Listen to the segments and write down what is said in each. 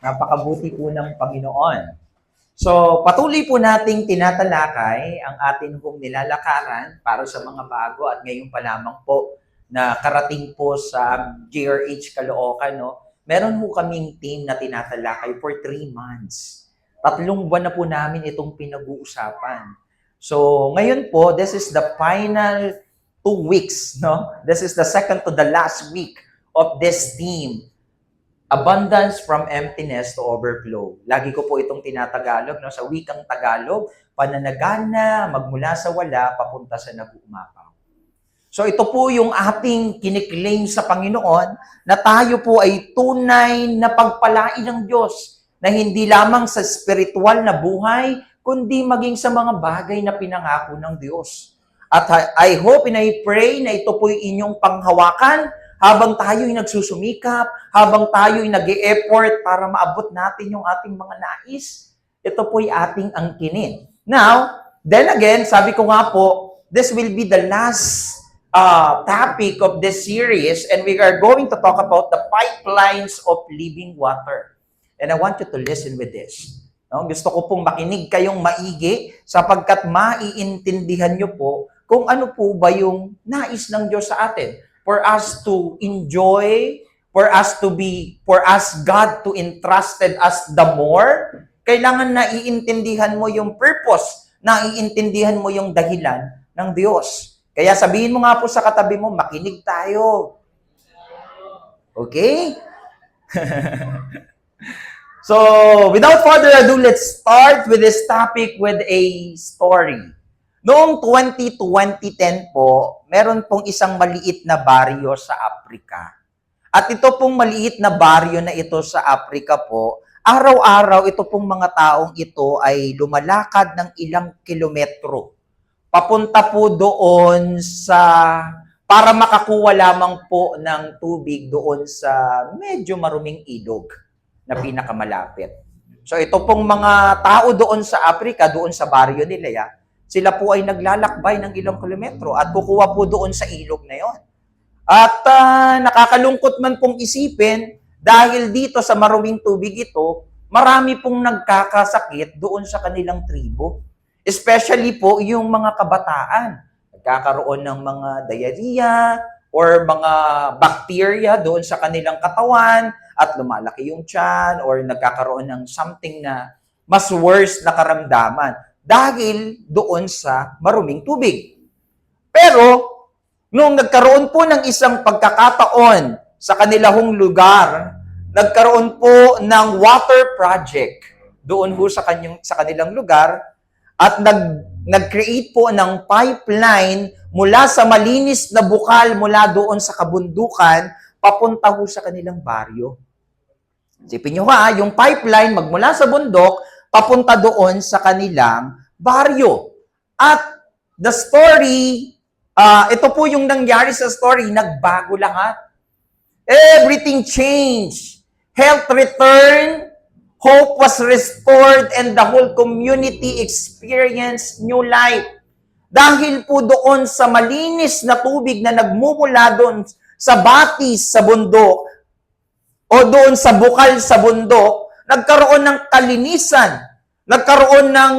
Napakabuti po ng Panginoon. So, patuloy po nating tinatalakay ang atin pong nilalakaran para sa mga bago at ngayon pa lamang po na karating po sa GRH Caloocan, no? Meron po kaming team na tinatalakay for 3 months. 3 buwan na po namin itong pinag-uusapan. So, ngayon po, this is the final 2 weeks, no? This is the second to the last week of this team. Abundance from emptiness to overflow. Lagi ko po itong tinatagalog, no? Sa wikang Tagalog, pananagana, magmula sa wala, papunta sa nag-uumapaw. So ito po yung ating kiniklaim sa Panginoon na tayo po ay tunay na pagpalain ng Diyos na hindi lamang sa spiritual na buhay, kundi maging sa mga bagay na pinangako ng Diyos. At I hope and I pray na ito po yung inyong panghawakan habang tayo'y nagsusumikap, habang tayo'y nag-e-effort para maabot natin yung ating mga nais, ito po'y ating angkinin. Now, then again, sabi ko nga po, this will be the last topic of this series and we are going to talk about the pipelines of living water. And I want you to listen with this. No? Gusto ko pong makinig kayong maigi sapagkat maiintindihan nyo po kung ano po ba yung nais ng Diyos sa atin. For us to enjoy, for us God to entrusted us the more, kailangan na iintindihan mo yung purpose, na iintindihan mo yung dahilan ng Diyos. Kaya sabihin mo nga po sa katabi mo, makinig tayo. Okay? So, without further ado, let's start with this topic with a story. Noong 2010 po, meron pong isang maliit na baryo sa Africa. At ito pong maliit na baryo na ito sa Africa po, araw-araw ito pong mga taong ito ay lumalakad ng ilang kilometro. Papunta po doon para makakuha lamang po ng tubig doon sa medyo maruming ilog na pinakamalapit. So ito pong mga tao doon sa Africa, doon sa baryo nila, sila po ay naglalakbay ng ilang kilometro at kukuha po doon sa ilog na yon. At nakakalungkot man pong isipin, dahil dito sa maruwing tubig ito, marami pong nagkakasakit doon sa kanilang tribo. Especially po yung mga kabataan. Nagkakaroon ng mga diarrhea or mga bacteria doon sa kanilang katawan at lumalaki yung tiyan or nagkakaroon ng something na mas worse na karamdaman dahil doon sa maruming tubig. Pero, nung nagkaroon po ng isang pagkakataon sa kanilang lugar, nagkaroon po ng water project doon po sa kanilang lugar at nag-create po ng pipeline mula sa malinis na bukal mula doon sa kabundukan papunta po sa kanilang baryo. Isipin nyo yung pipeline magmula sa bundok papunta doon sa kanilang baryo. At the story, ito po yung nangyari sa story, nagbago lahat. Everything changed. Health returned, hope was restored, and the whole community experienced new life. Dahil po doon sa malinis na tubig na nagmumula doon sa batis sa bundok, o doon sa bukal sa bundok, nagkaroon ng kalinisan, nagkaroon ng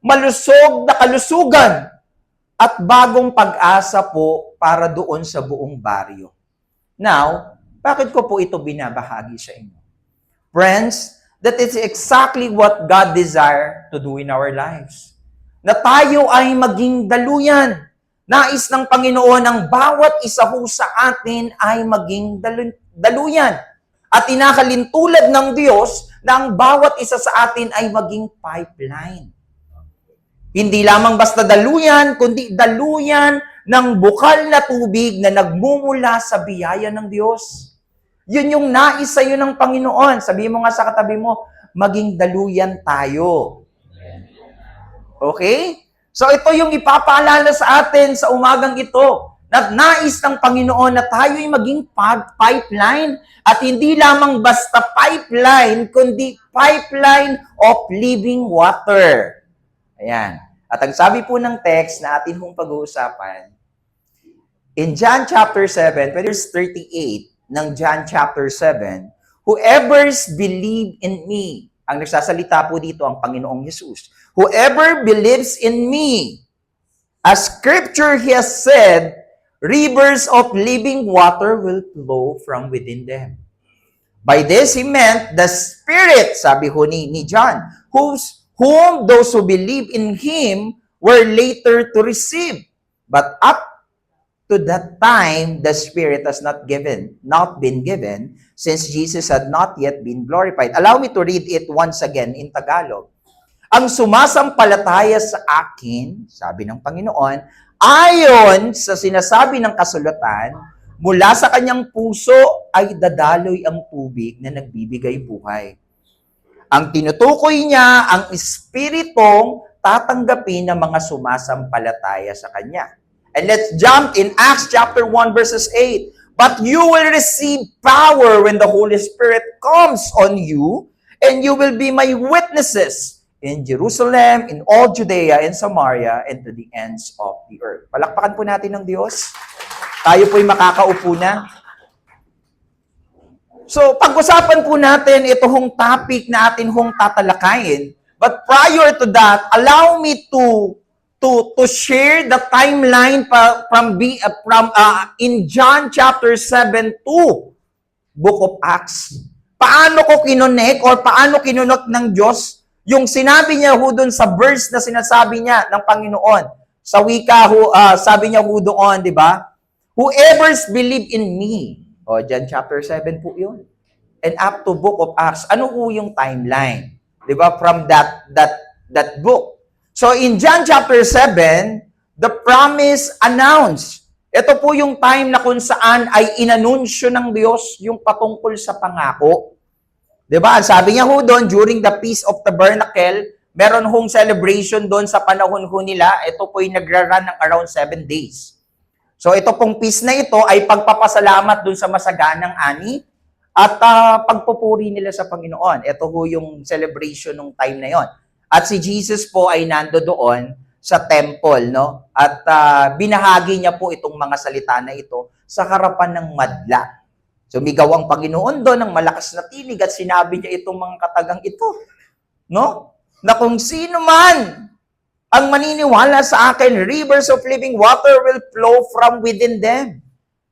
malusog na kalusugan, at bagong pag-asa po para doon sa buong baryo. Now, bakit ko po ito binabahagi sa inyo? Friends, that is exactly what God desires to do in our lives. Na tayo ay maging daluyan. Nais ng Panginoon ang bawat isa po sa atin ay maging daluyan. At inakalintulad ng Diyos na ang bawat isa sa atin ay maging pipeline. Hindi lamang basta daluyan, kundi daluyan ng bukal na tubig na nagmumula sa biyaya ng Diyos. Yun yung nais sa iyo ng Panginoon. Sabihin mo nga sa katabi mo, maging daluyan tayo. Okay? So ito yung ipapaalala sa atin sa umagang ito. Na nais ng Panginoon na tayo'y maging pipeline at hindi lamang basta pipeline, kundi pipeline of living water. Ayan. At ang sabi po ng text na atin hong pag-uusapan, in John chapter 7, verse 38 ng John chapter 7, Whoever's believe in me. Ang nagsasalita po dito ang Panginoong Jesus. Whoever believes in me, as scripture has said, rivers of living water will flow from within them. By this, he meant the Spirit, sabi ho ni John, whom those who believe in him were later to receive. But up to that time, the Spirit has not been given, since Jesus had not yet been glorified. Allow me to read it once again in Tagalog. Ang sumasampalataya sa akin, sabi ng Panginoon, ayon sa sinasabi ng kasulatan, mula sa kanyang puso ay dadaloy ang tubig na nagbibigay buhay. Ang tinutukoy niya, ang espiritong tatanggapin ng mga sumasampalataya sa kanya. And let's jump in Acts chapter 1 verses 8. But you will receive power when the Holy Spirit comes on you, and you will be my witnesses in Jerusalem, in all Judea and Samaria, and to the ends of the earth. Palakpakan po natin ng Diyos. Tayo po'y makakaupo na. So, pag-usapan po natin itong topic na atin hong tatalakayin. But prior to that, allow me to share the timeline from in John chapter 7 to Book of Acts. Paano ko kinonek or paano kinunok ng Diyos yung sinabi niya ho doon sa verse na sinasabi niya ng Panginoon. Sa wika ho, sabi niya ho doon, di ba? Whoever's believe in me. O, John chapter 7 po yun. And up to Book of Acts. Ano ho yung timeline? Di ba? From that book. So, in John chapter 7, the promise announced. Ito po yung time na kung saan ay inanunsyo ng Diyos yung patungkol sa pangako. Diba? Sabi niya ho doon, during the Feast of Tabernacle, meron hong celebration doon sa panahon ho nila. Ito po yung nagra-run ng around 7 days. So ito pong feast na ito ay pagpapasalamat doon sa masaganang ani at pagpupuri nila sa Panginoon. Ito ho yung celebration ng time na yon. At si Jesus po ay nando doon sa temple, no? At binahagi niya po itong mga salita na ito sa harapan ng madla. Sumigaw ang Panginoon doon ng malakas na tinig at sinabi niya itong mga katagang ito, no? Na kung sino man ang maniniwala sa akin, rivers of living water will flow from within them.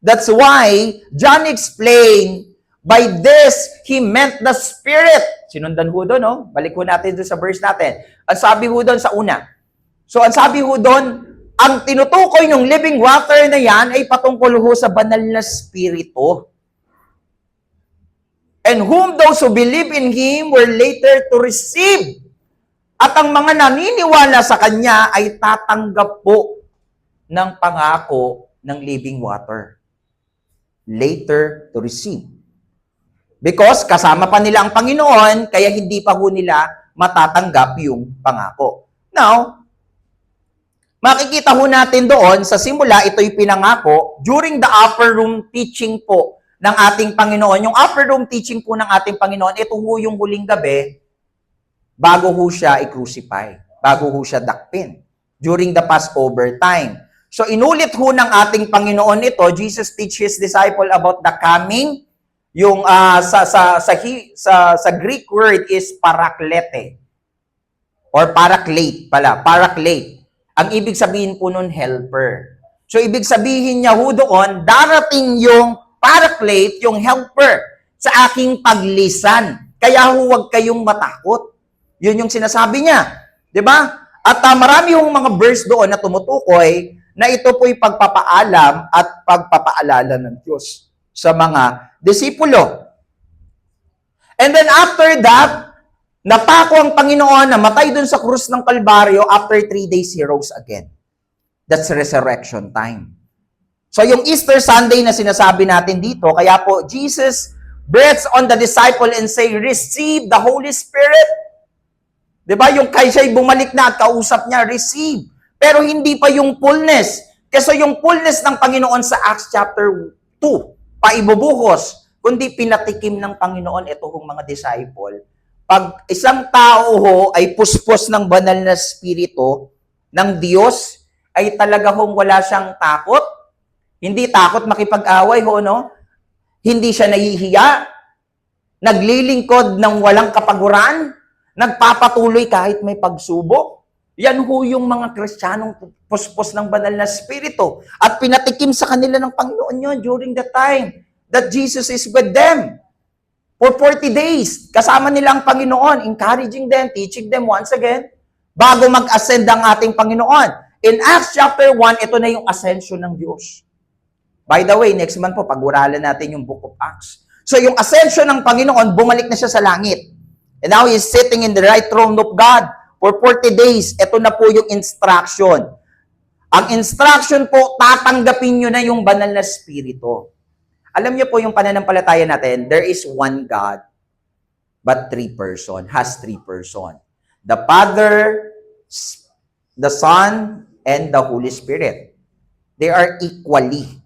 That's why John explained, by this, he meant the Spirit. Sinundan ho doon, no? Balik ho natin doon sa verse natin. Ang sabi ho doon sa una. So, ang sabi ho doon, ang tinutukoy ng living water na yan ay patungkol ho sa banal na Spirito. And whom those who believe in Him were later to receive. At ang mga naniniwala sa Kanya ay tatanggap po ng pangako ng living water. Later to receive. Because kasama pa nila ang Panginoon, kaya hindi pa ho nila matatanggap yung pangako. Now, makikita ho natin doon, sa simula, ito'y pinangako, during the upper room teaching po ng ating Panginoon. Yung upper room teaching po ng ating Panginoon, ito ho yung huling gabi, bago ho siya i-crucify, bago ho siya dakpin, during the Passover time. So, inulit ho ng ating Panginoon ito, Jesus teach His disciple about the coming. Yung sa Greek word is paraklete or paraklete pala, paraklete. Ang ibig sabihin po nun helper. So ibig sabihin niya ho doon, darating yung paraklete, yung helper sa aking paglisan. Kaya huwag kayong matakot. Yun yung sinasabi niya, 'di ba? At marami yung mga verse doon na tumutukoy na ito po'y pagpapaalam at pagpapaalala ng Diyos sa mga disipulo. And then after that, napako ang Panginoon, namatay dun sa krus ng Kalbaryo, after 3 days, He rose again. That's resurrection time. So yung Easter Sunday na sinasabi natin dito, kaya po, Jesus breathes on the disciple and say, receive the Holy Spirit. Diba? Yung kay siya'y bumalik na at kausap niya, receive. Pero hindi pa yung fullness. Kasi yung fullness ng Panginoon sa Acts chapter 2, paibubuhos, kundi pinatikim ng Panginoon itong mga disciple. Pag isang tao ho ay puspos ng banal na spirito ng Diyos, ay talaga hong wala siyang takot. Hindi takot makipag-away ho, no? Hindi siya nahihiya. naglilingkod ng walang kapaguran, nagpapatuloy kahit may pagsubok. Yan ho yung mga Kristiyanong puspos ng banal na Espiritu. At pinatikim sa kanila ng Panginoon yun during the time that Jesus is with them. For 40 days, kasama nila ang Panginoon, encouraging them, teaching them once again, bago mag-ascend ang ating Panginoon. In Acts chapter 1, ito na yung ascension ng Diyos. By the way, next month po, pag-uralan natin yung Book of Acts. So yung ascension ng Panginoon, bumalik na siya sa langit. And now He's sitting in the right throne of God for 40 days. Ito na po yung instruction. Ang instruction po, tatanggapin nyo na yung banal na Espiritu. Alam niyo po yung pananampalataya natin, there is one God, but has three person. The Father, the Son, and the Holy Spirit. They are equally,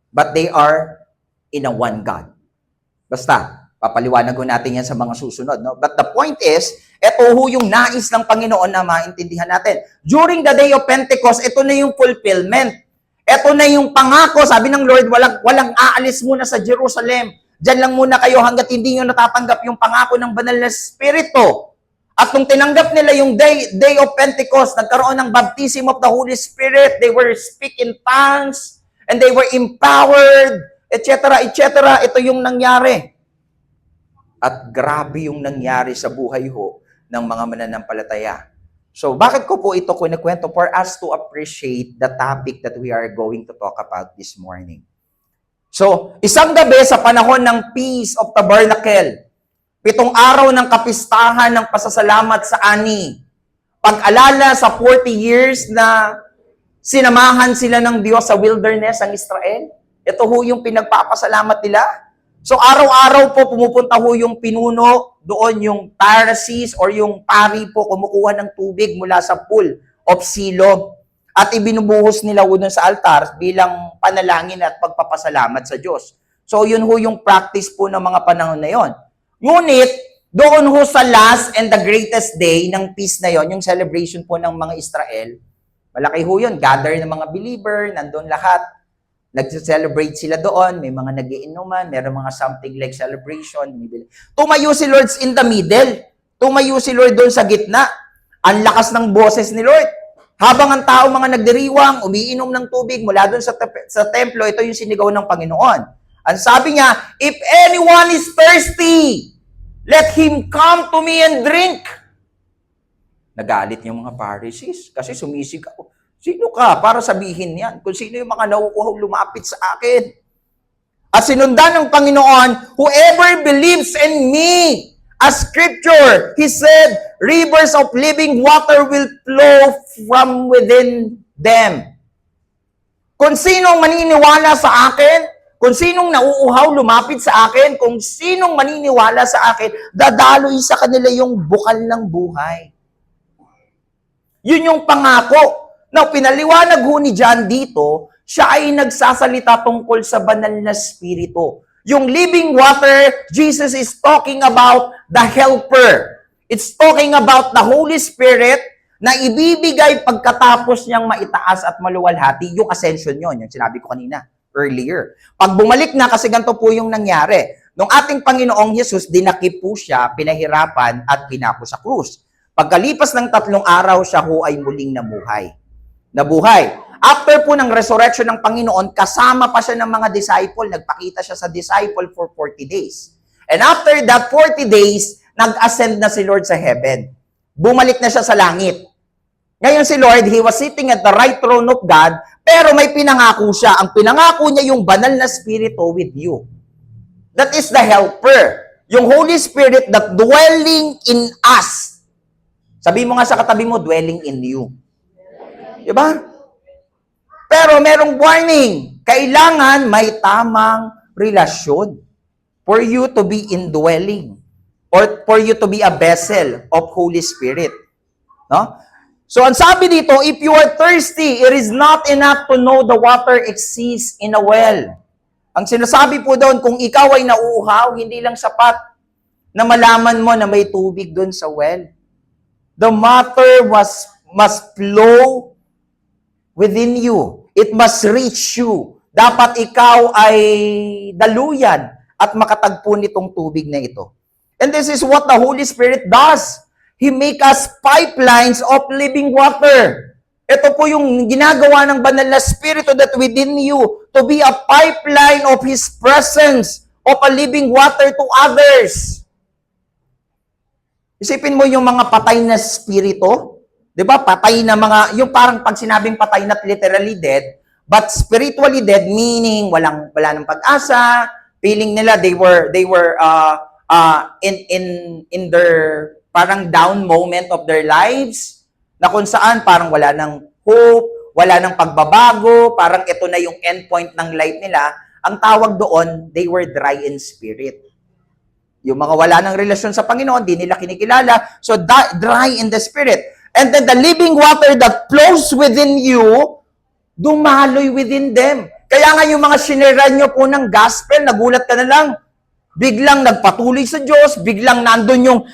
but they are in a one God. Basta, papaliwanag ko natin yan sa mga susunod. No? But the point is, ito ho yung nais ng Panginoon na maintindihan natin. During the day of Pentecost, ito na yung fulfillment. Ito na yung pangako, sabi ng Lord, walang aalis muna sa Jerusalem. Diyan lang muna kayo hanggat hindi nyo natatanggap yung pangako ng banal na Espiritu. At nung tinanggap nila yung day of Pentecost, nagkaroon ng baptism of the Holy Spirit, they were speaking tongues, and they were empowered, etc., etc. Ito yung nangyari. At grabe yung nangyari sa buhay ho ng mga mananampalataya. So, bakit ko po ito kinikwento? For us to appreciate the topic that we are going to talk about this morning. So, isang gabi sa panahon ng Feast of Tabernacle, 7 araw ng kapistahan ng pasasalamat sa ani, pag-alala sa 40 years na sinamahan sila ng Diyos sa wilderness ang Israel, ito ho yung pinagpapasalamat nila. So, araw-araw po pumupunta ho yung pinuno, doon yung Pharisees or yung pari po kumukuha ng tubig mula sa pool of Siloam at ibinubuhos nila doon sa altar bilang panalangin at pagpapasalamat sa Diyos. So, yun ho yung practice po ng mga panahon na yon. Ngunit, doon ho sa last and the greatest day ng feast na yon, yung celebration po ng mga Israel, malaki ho yun, gather ng mga believer, nandun lahat, nag-celebrate sila doon, may mga nagiinuman, meron mga something like celebration. Tumayo si Lord in the middle. Tumayo si Lord doon sa gitna. Ang lakas ng boses ni Lord. Habang ang tao mga nagdiriwang, umiinom ng tubig mula doon sa templo, ito yung sinigaw ng Panginoon. Ang sabi niya, if anyone is thirsty, let him come to me and drink. Nagalit yung mga Pharisees kasi sumisigaw. Sino ka para sabihin yan? Kung sino yung mga nauuhaw lumapit sa akin. At sinundan ng Panginoon, whoever believes in me, as scripture, He said, rivers of living water will flow from within them. Kung sinong maniniwala sa akin, kung sinong nauuhaw lumapit sa akin, kung sinong maniniwala sa akin, dadaloy sa kanila yung bukal ng buhay. Yun yung pangako. Now, pinaliwanag ho ni John dito, siya ay nagsasalita tungkol sa banal na Espiritu. Yung living water, Jesus is talking about the helper. It's talking about the Holy Spirit na ibibigay pagkatapos niyang maitaas at maluwalhati yung ascension yon, yung sinabi ko kanina, earlier. Pag bumalik na, kasi ganito po yung nangyari. Nung ating Panginoong Jesus, dinakip po siya, pinahirapan at pinako sa krus. Pagkalipas ng 3 araw, siya ho ay muling nabuhay. After po ng resurrection ng Panginoon, kasama pa siya ng mga disciple. Nagpakita siya sa disciple for 40 days. And after that 40 days, nag-ascend na si Lord sa heaven. Bumalik na siya sa langit. Ngayon si Lord, He was sitting at the right throne of God, pero may pinangako siya. Ang pinangako niya yung banal na Spirito with you. That is the helper. Yung Holy Spirit that dwelling in us. Sabi mo nga sa katabi mo, dwelling in you. Diba? Pero merong warning. Kailangan may tamang relasyon for you to be indwelling or for you to be a vessel of Holy Spirit. No? So, ang sabi dito, if you are thirsty, it is not enough to know the water exists in a well. Ang sinasabi po doon, kung ikaw ay nauuhaw, hindi lang sapat na malaman mo na may tubig doon sa well. The water must flow within you. It must reach you. Dapat ikaw ay daluyan at makatagpo nitong tubig na ito. And this is what the Holy Spirit does. He make us pipelines of living water. Ito po yung ginagawa ng banal na Espiritu that within you to be a pipeline of His presence, of a living water to others. Isipin mo yung mga patay na spirito, di ba? Patay na mga, yung parang pag sinabing patay na literally dead, but spiritually dead, meaning wala ng pag-asa, feeling nila they were in their parang down moment of their lives, na kung saan parang wala ng hope, wala ng pagbabago, parang ito na yung endpoint ng life nila. Ang tawag doon, they were dry in spirit. Yung mga wala ng relasyon sa Panginoon, di nila kinikilala, so dry in the spirit. And then the living water that flows within you, dumaloy within them. Kaya nga yung mga sineran nyo po ng gospel, nagulat ka na lang, biglang nagpatuloy sa Diyos, biglang nandun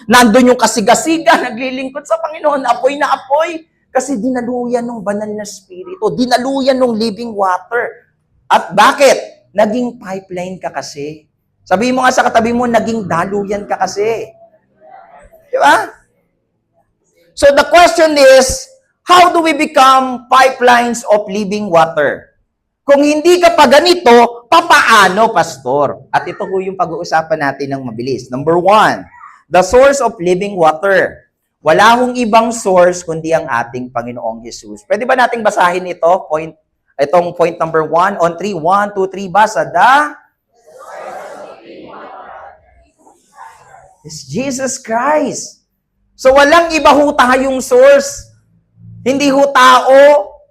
yung kasigasiga, naglilingkod sa Panginoon, apoy na apoy, kasi dinaluyan ng banal na spirito, dinaluyan ng living water. At bakit? Naging pipeline ka kasi. Sabihin mo nga sa katabi mo, naging daluyan ka kasi. Di ba? So the question is, how do we become pipelines of living water? Kung hindi ka pa ganito, papaano, pastor? At ito po yung pag-uusapan natin ng mabilis. Number 1, the source of living water. Wala hong ibang source kundi ang ating Panginoong Jesus. Pwede ba nating basahin ito? Itong point number 1 on 3. 1, 2, 3, basa. It's Jesus Christ. So walang iba ho tayong source. Hindi ho tao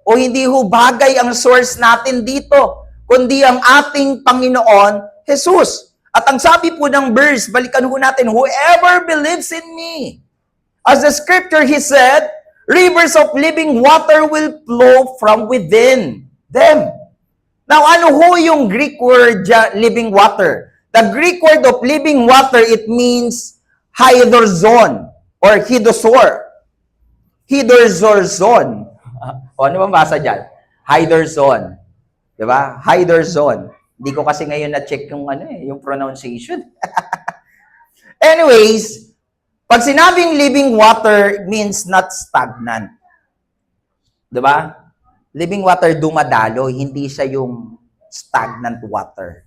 o hindi ho bagay ang source natin dito, kundi ang ating Panginoon Jesus. At ang sabi po ng verse, balikan ho natin, whoever believes in me, as the scripture he said, rivers of living water will flow from within them. Now, ano ho yung Greek word living water? The Greek word of living water, it means hydrozoon or hydrosor. Hydrozoon. O ano bang basa dyan? Hydrozoon. Diba? Hydrozoon. Hindi ko kasi ngayon na-check yung pronunciation. Anyways, pag sinabing living water means not stagnant. Diba? Living water dumadalo, hindi siya yung stagnant water.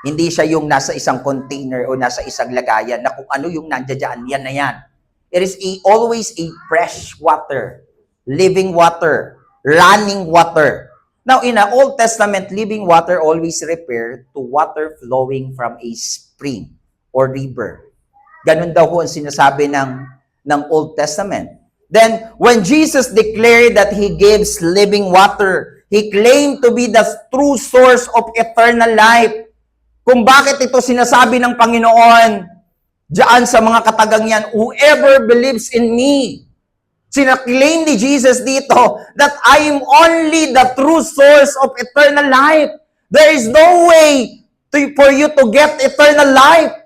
Hindi siya yung nasa isang container o nasa isang lagayan na kung ano yung nandiyan, yan na yan. It is always a fresh water, living water, running water. Now, in the Old Testament, living water always refer to water flowing from a spring or river. Ganun daw ho ang sinasabi ng Old Testament. Then, when Jesus declared that He gives living water, He claimed to be the true source of eternal life. Kung bakit ito sinasabi ng Panginoon, diyan sa mga katagang yan, whoever believes in me. Sinaklaim ni Jesus dito that I am only the true source of eternal life. There is no way for you to get eternal life.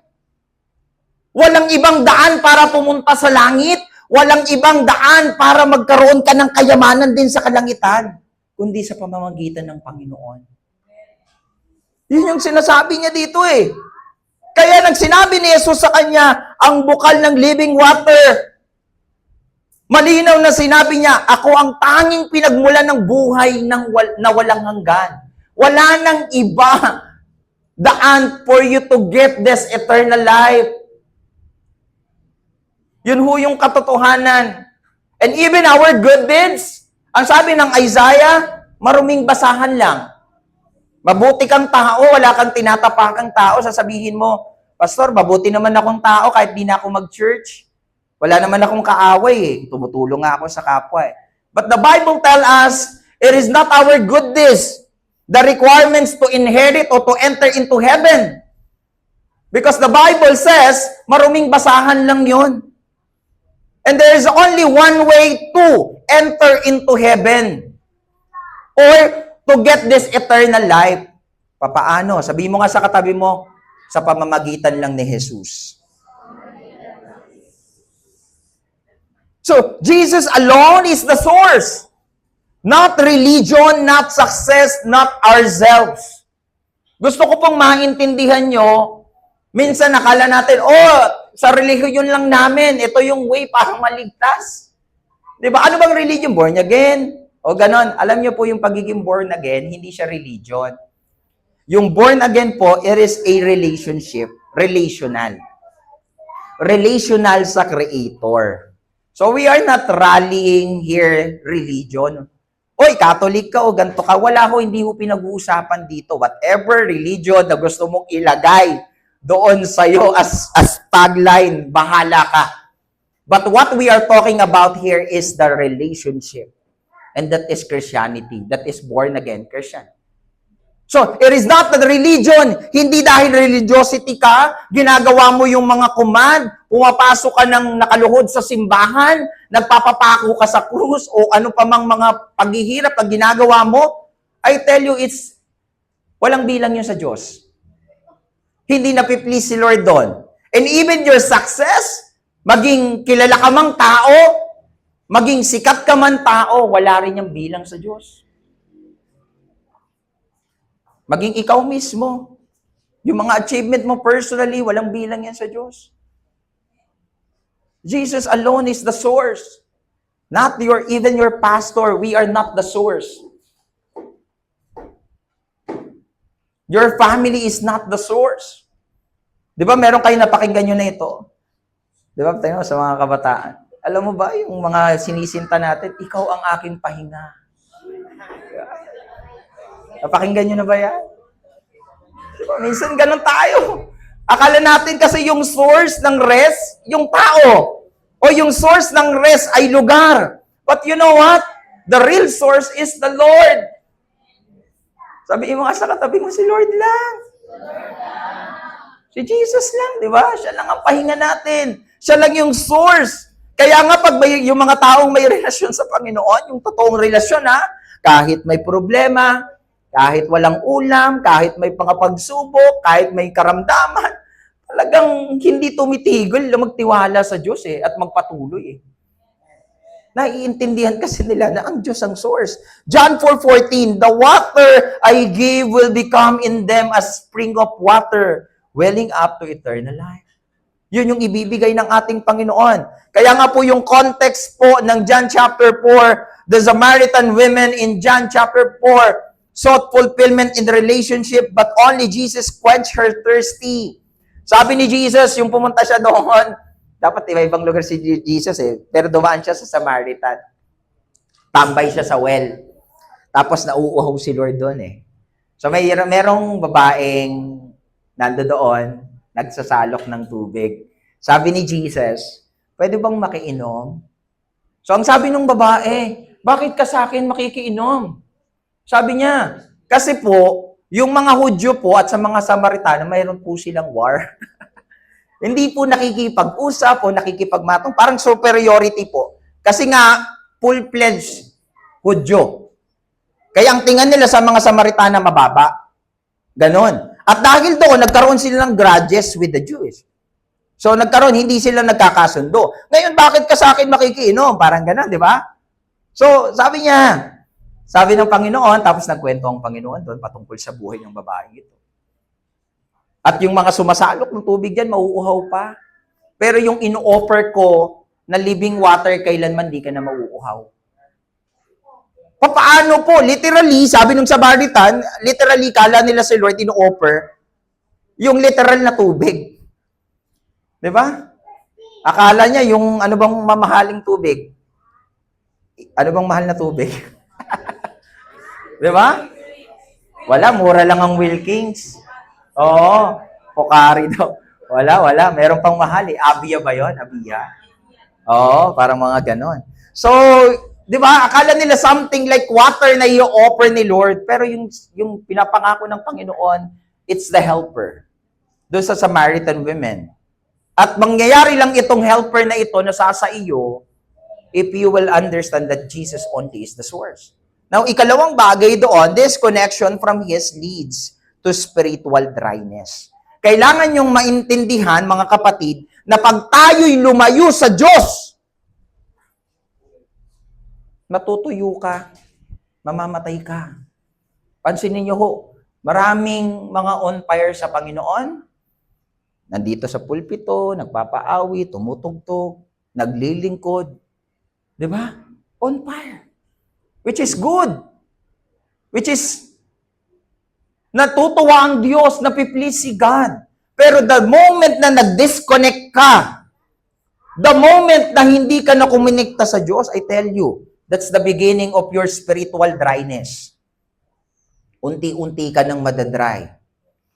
Walang ibang daan para pumunta sa langit. Walang ibang daan para magkaroon ka ng kayamanan din sa kalangitan, kundi sa pamamagitan ng Panginoon. Yun yung sinasabi niya dito eh. Kaya nagsinabi ni Jesus sa kanya, ang bukal ng living water. Malinaw na sinabi niya, ako ang tanging pinagmulan ng buhay na walang hanggan. Wala nang iba daan for you to get this eternal life. Yun ho yung katotohanan. And even our good deeds, ang sabi ng Isaiah, maruming basahan lang. Mabuti kang tao, wala kang tinatapakang tao, sasabihin mo, Pastor, mabuti naman akong tao kahit di na ako mag-church. Wala naman akong kaaway eh. Tumutulong nga ako sa kapwa eh. But the Bible tells us, it is not our good deeds, the requirements to inherit or to enter into heaven. Because the Bible says, maruming basahan lang yun. And there is only one way to enter into heaven. Or to get this eternal life. Papaano? Sabihin mo nga sa katabi mo, sa pamamagitan lang ni Jesus. So, Jesus alone is the source. Not religion, not success, not ourselves. Gusto ko pong maintindihan nyo, minsan nakala natin, Sa religion lang namin, ito yung way para maligtas. Di ba? Ano bang religion? Born again? O ganon. Alam niyo po yung pagiging born again, hindi siya religion. Yung born again po, it is a relationship. Relational. Relational sa Creator. So we are not rallying here religion. Oy, Catholic ka o ganito ka. Wala ho, hindi ho pinag-uusapan dito. Whatever religion na gusto mong ilagay doon sa'yo as tagline, bahala ka. But what we are talking about here is the relationship. And that is Christianity. That is born again Christian. So, it is not the religion. Hindi dahil religiosity ka, ginagawa mo yung mga command, pumapasok ka ng nakaluhod sa simbahan, nagpapapako ka sa krus, o ano pa mang mga paghihirap na ginagawa mo. I tell you, it's walang bilang yun sa Diyos. Hindi napiplease si Lord doon. And even your success, maging kilala ka mang tao, maging sikat ka man tao, wala rin yung bilang sa Diyos. Maging ikaw mismo, yung mga achievement mo personally, walang bilang yan sa Diyos. Jesus alone is the source. Not even your pastor. We are not the source. Your family is not the source. Di ba, meron kayo napakinggan nyo na ito? Di ba, tayo sa mga kabataan. Alam mo ba, yung mga sinisinta natin, ikaw ang aking pahinga. Napakinggan nyo na ba yan? Di ba, minsan ganun tayo. Akala natin kasi yung source ng rest, yung tao. O yung source ng rest ay lugar. But you know what? The real source is the Lord. Sabihin mo nga sa katabi mo, si Lord lang. Si Jesus lang, di ba? Siya lang ang pahinga natin. Siya lang yung source. Kaya nga pag yung mga taong may relasyon sa Panginoon, yung totoong relasyon kahit may problema, kahit walang ulam, kahit may pangapagsubok, kahit may karamdaman, talagang hindi tumitigil na magtiwala sa Diyos at magpatuloy Naiintindihan kasi nila na ang Diyos ang source. John 4:14, the water I give will become in them as spring of water, welling up to eternal life. Yun yung ibibigay ng ating Panginoon. Kaya nga po yung context po ng John chapter 4, the Samaritan women in John chapter 4, sought fulfillment in the relationship, but only Jesus quenched her thirsty. Sabi ni Jesus, yung pumunta siya doon, dapat iba-ibang lugar si Jesus pero dumaan siya sa Samaritan. Tambay siya sa well. Tapos nauuhaw si Lord doon So merong babaeng nando doon, nagsasalok ng tubig. Sabi ni Jesus, pwede bang makiinom? So ang sabi ng babae, bakit ka sa akin makikiinom? Sabi niya, kasi po, yung mga Hudyo po at sa mga Samaritano, mayroon po silang war. Hindi po nakikipag-usap o nakikipagmatong. Parang superiority po. Kasi nga, full-fledged Hudyo. Kaya ang tingin nila sa mga Samaritana mababa. Ganon. At dahil doon, nagkaroon sila ng grudges with the Jews. So nagkaroon, hindi sila nagkakasundo. Ngayon, bakit ka sa akin makikiinom? Parang ganon, di ba? So, sabi ng Panginoon, tapos nagkwento ang Panginoon doon patungkol sa buhay ng babaeng ito. At yung mga sumasalok ng tubig dyan, mauuhaw pa. Pero yung ino-offer ko na living water, kailanman di ka na mauuhaw. Paano po? Literally, sabi nung Samaritan, literally, kala nila si Lord ino-offer yung literal na tubig. Di ba? Akala niya yung ano bang mamahaling tubig? Ano bang mahal na tubig? Di ba? Wala, mura lang ang Wilkins. Oo, Pocari daw. Wala. Meron pang mahal Abia ba yon? Abia. Oo, parang mga ganon. So, di ba, akala nila something like water na i-offer ni Lord, pero yung pinapangako ng Panginoon, it's the helper. Doon sa Samaritan women. At mangyayari lang itong helper na ito na sa iyo, if you will understand that Jesus only is the source. Now, ikalawang bagay doon, this connection from His leads to spiritual dryness. Kailangan yung maintindihan, mga kapatid, na pag tayo'y lumayo sa Diyos, natutuyo ka, mamamatay ka. Pansinin niyo ho, maraming mga on fire sa Panginoon, Nandito sa pulpito, nagpapaawi, tumutugtog, naglilingkod. Di ba? On fire. Which is good. Which is natutuwa ang Diyos, napiplease si God. Pero the moment na nag-disconnect ka, the moment na hindi ka na kumonekta sa Diyos, I tell you, that's the beginning of your spiritual dryness. Unti-unti ka nang madadry.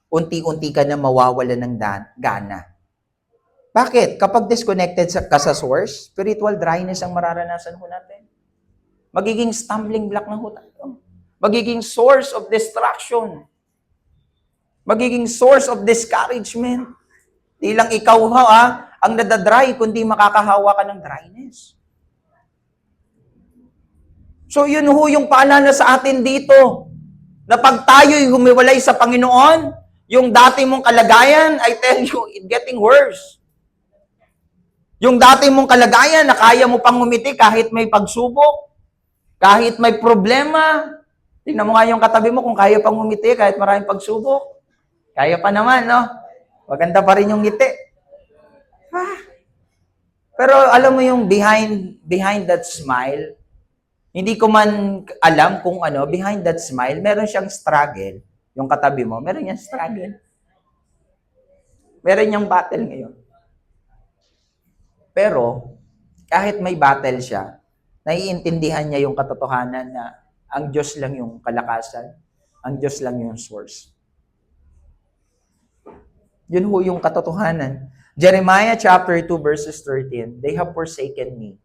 Unti-unti ka na mawawala ng gana. Bakit? Kapag disconnected ka sa source, spiritual dryness ang mararanasan ho natin. Magiging stumbling block na ho tayo. Magiging source of distraction. Magiging source of discouragement. Di lang ikaw ang nadadry, kundi makakahawa ka ng dryness. So yun ho yung paalala sa atin dito, na pag tayo'y humiwalay sa Panginoon, yung dati mong kalagayan, I tell you, it's getting worse. Yung dati mong kalagayan na kaya mo pang ngumiti kahit may pagsubok, kahit may problema. Tingnan mo nga yung katabi mo kung kaya pang ngumiti kahit maraming pagsubok. Kaya pa naman, no? Maganda pa rin yung ngiti. Pero alam mo yung behind that smile, hindi ko man alam kung behind that smile, meron siyang struggle. Yung katabi mo, meron niyang struggle. Meron niyang battle ngayon. Pero, kahit may battle siya, naiintindihan niya yung katotohanan na ang Diyos lang yung kalakasan, ang Diyos lang yung source. Yun ho yung katotohanan. Jeremiah chapter 2 verses 13, they have forsaken me,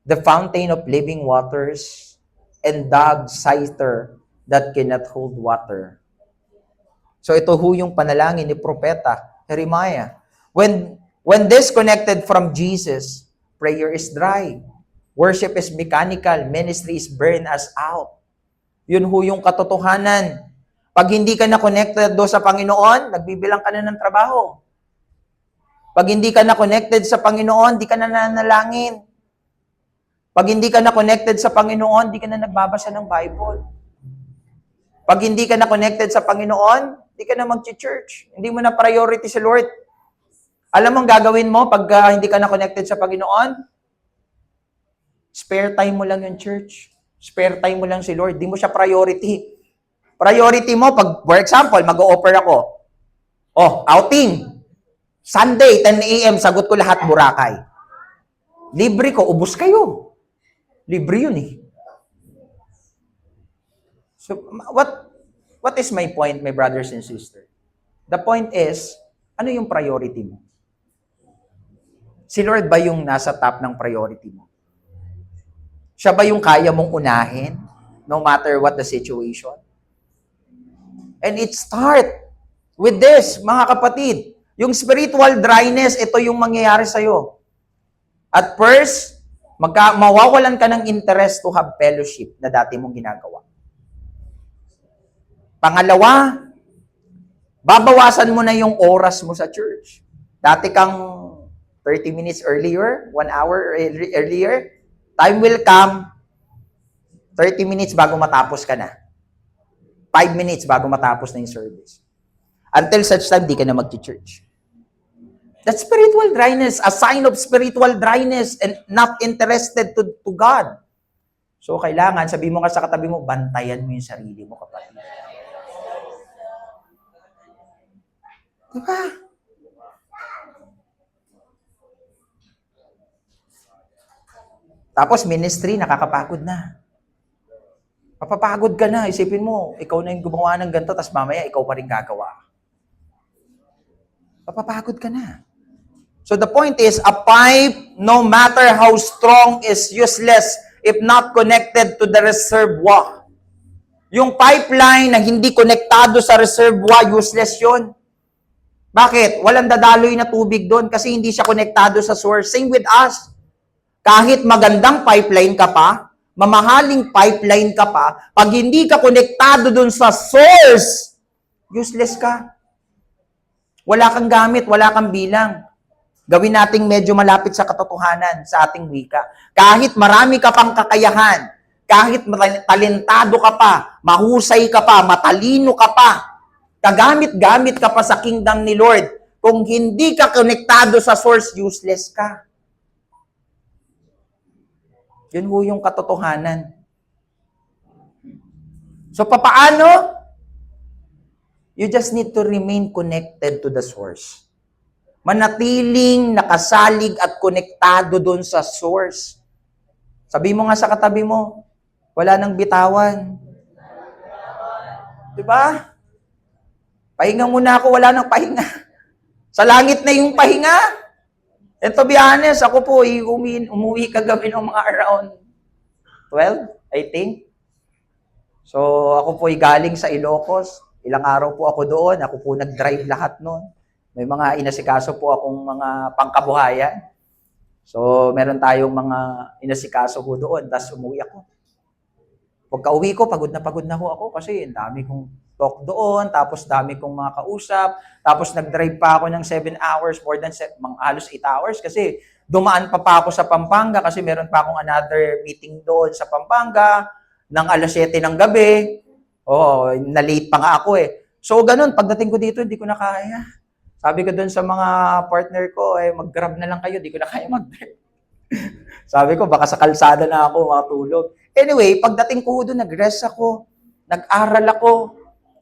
the fountain of living waters, and dug cister that cannot hold water. So ito ho yung panalangin ni Propeta Jeremiah. When disconnected from Jesus, prayer is dry. Worship is mechanical. Ministry is burn us out. Yun ho yung katotohanan. Pag hindi ka na connected do sa Panginoon, nagbibilang ka na ng trabaho. Pag hindi ka na connected sa Panginoon, di ka na nanalangin. Pag hindi ka na connected sa Panginoon, di ka na nagbabasa ng Bible. Pag hindi ka na connected sa Panginoon, di ka na mag-church. Hindi mo na priority si Lord. Alam mo ang gagawin mo pag hindi ka na connected sa Panginoon? Spare time mo lang yung church. Spare time mo lang si Lord. Di mo siya priority. Priority mo, pag, for example, mag-o-offer ako. Outing. Sunday, 10 a.m., sagot ko lahat Boracay. Libre ko, ubos kayo. Libre yun eh. So, what is my point, my brothers and sisters? The point is, ano yung priority mo? Si Lord ba yung nasa top ng priority mo? Siya ba yung kaya mong unahin, no matter what the situation? And it start with this, mga kapatid. Yung spiritual dryness, ito yung mangyayari sa'yo. At first, mawawalan ka ng interest to have fellowship na dati mong ginagawa. Pangalawa, babawasan mo na yung oras mo sa church. Dati kang 30 minutes earlier, 1 hour earlier, time will come, 30 minutes bago matapos ka na. 5 minutes bago matapos na yung service. Until such time, di ka na mag-church. That's spiritual dryness, a sign of spiritual dryness and not interested to God. So, kailangan, sabi mo ka sa katabi mo, bantayan mo yung sarili mo, kapatid. Diba? Tapos, ministry, nakakapagod na. Mapapagod ka na. Isipin mo, ikaw na yung gumawa ng ganito, tapos mamaya, ikaw pa rin gagawa. Mapapagod ka na. So the point is, a pipe, no matter how strong, is useless if not connected to the reservoir. Yung pipeline na hindi konektado sa reservoir, useless yun. Bakit? Walang dadaloy na tubig doon kasi hindi siya konektado sa source. Same with us. Kahit magandang pipeline ka pa, mamahaling pipeline ka pa, pag hindi ka konektado dun sa source, useless ka. Wala kang gamit, wala kang bilang. Gawin nating medyo malapit sa katotohanan sa ating wika. Kahit marami ka pang kakayahan, kahit talentado ka pa, mahusay ka pa, matalino ka pa, kagamit-gamit ka pa sa kingdom ni Lord, Kung hindi ka konektado sa source, useless ka. Yun ho yung katotohanan. So, papaano? You just need to remain connected to the source. Manatiling nakasalig at konektado doon sa source. Sabi mo nga sa katabi mo, wala nang bitawan. Diba? Pahinga muna ako, wala nang pahinga. Sa langit na yung pahinga. And to be honest, ako po, umuwi kagabi ng mga around 12, I think. So, ako po galing sa Ilocos. Ilang araw po ako doon. Ako po nag-drive lahat noon. May mga inasikaso po akong mga pangkabuhayan. So, meron tayong mga inasikaso po doon. Tapos umuwi ako. Pagka uwi ko, pagod na ho ako kasi dami kong talk doon, tapos dami kong mga kausap, tapos nag-drive pa ako ng 7 hours, more than halos 8 hours kasi dumaan pa ako sa Pampanga kasi meron pa akong another meeting doon sa Pampanga ng alas 7 ng gabi. Oo, na-late pa nga ako eh. So, ganun, pagdating ko dito, hindi ko na kaya. Sabi ko doon sa mga partner ko, mag-grab na lang kayo, hindi ko na kaya mag-drive. Sabi ko, baka sa kalsada na ako matulog. Anyway, pagdating ko doon, nag-rest ako, nag-aral ako,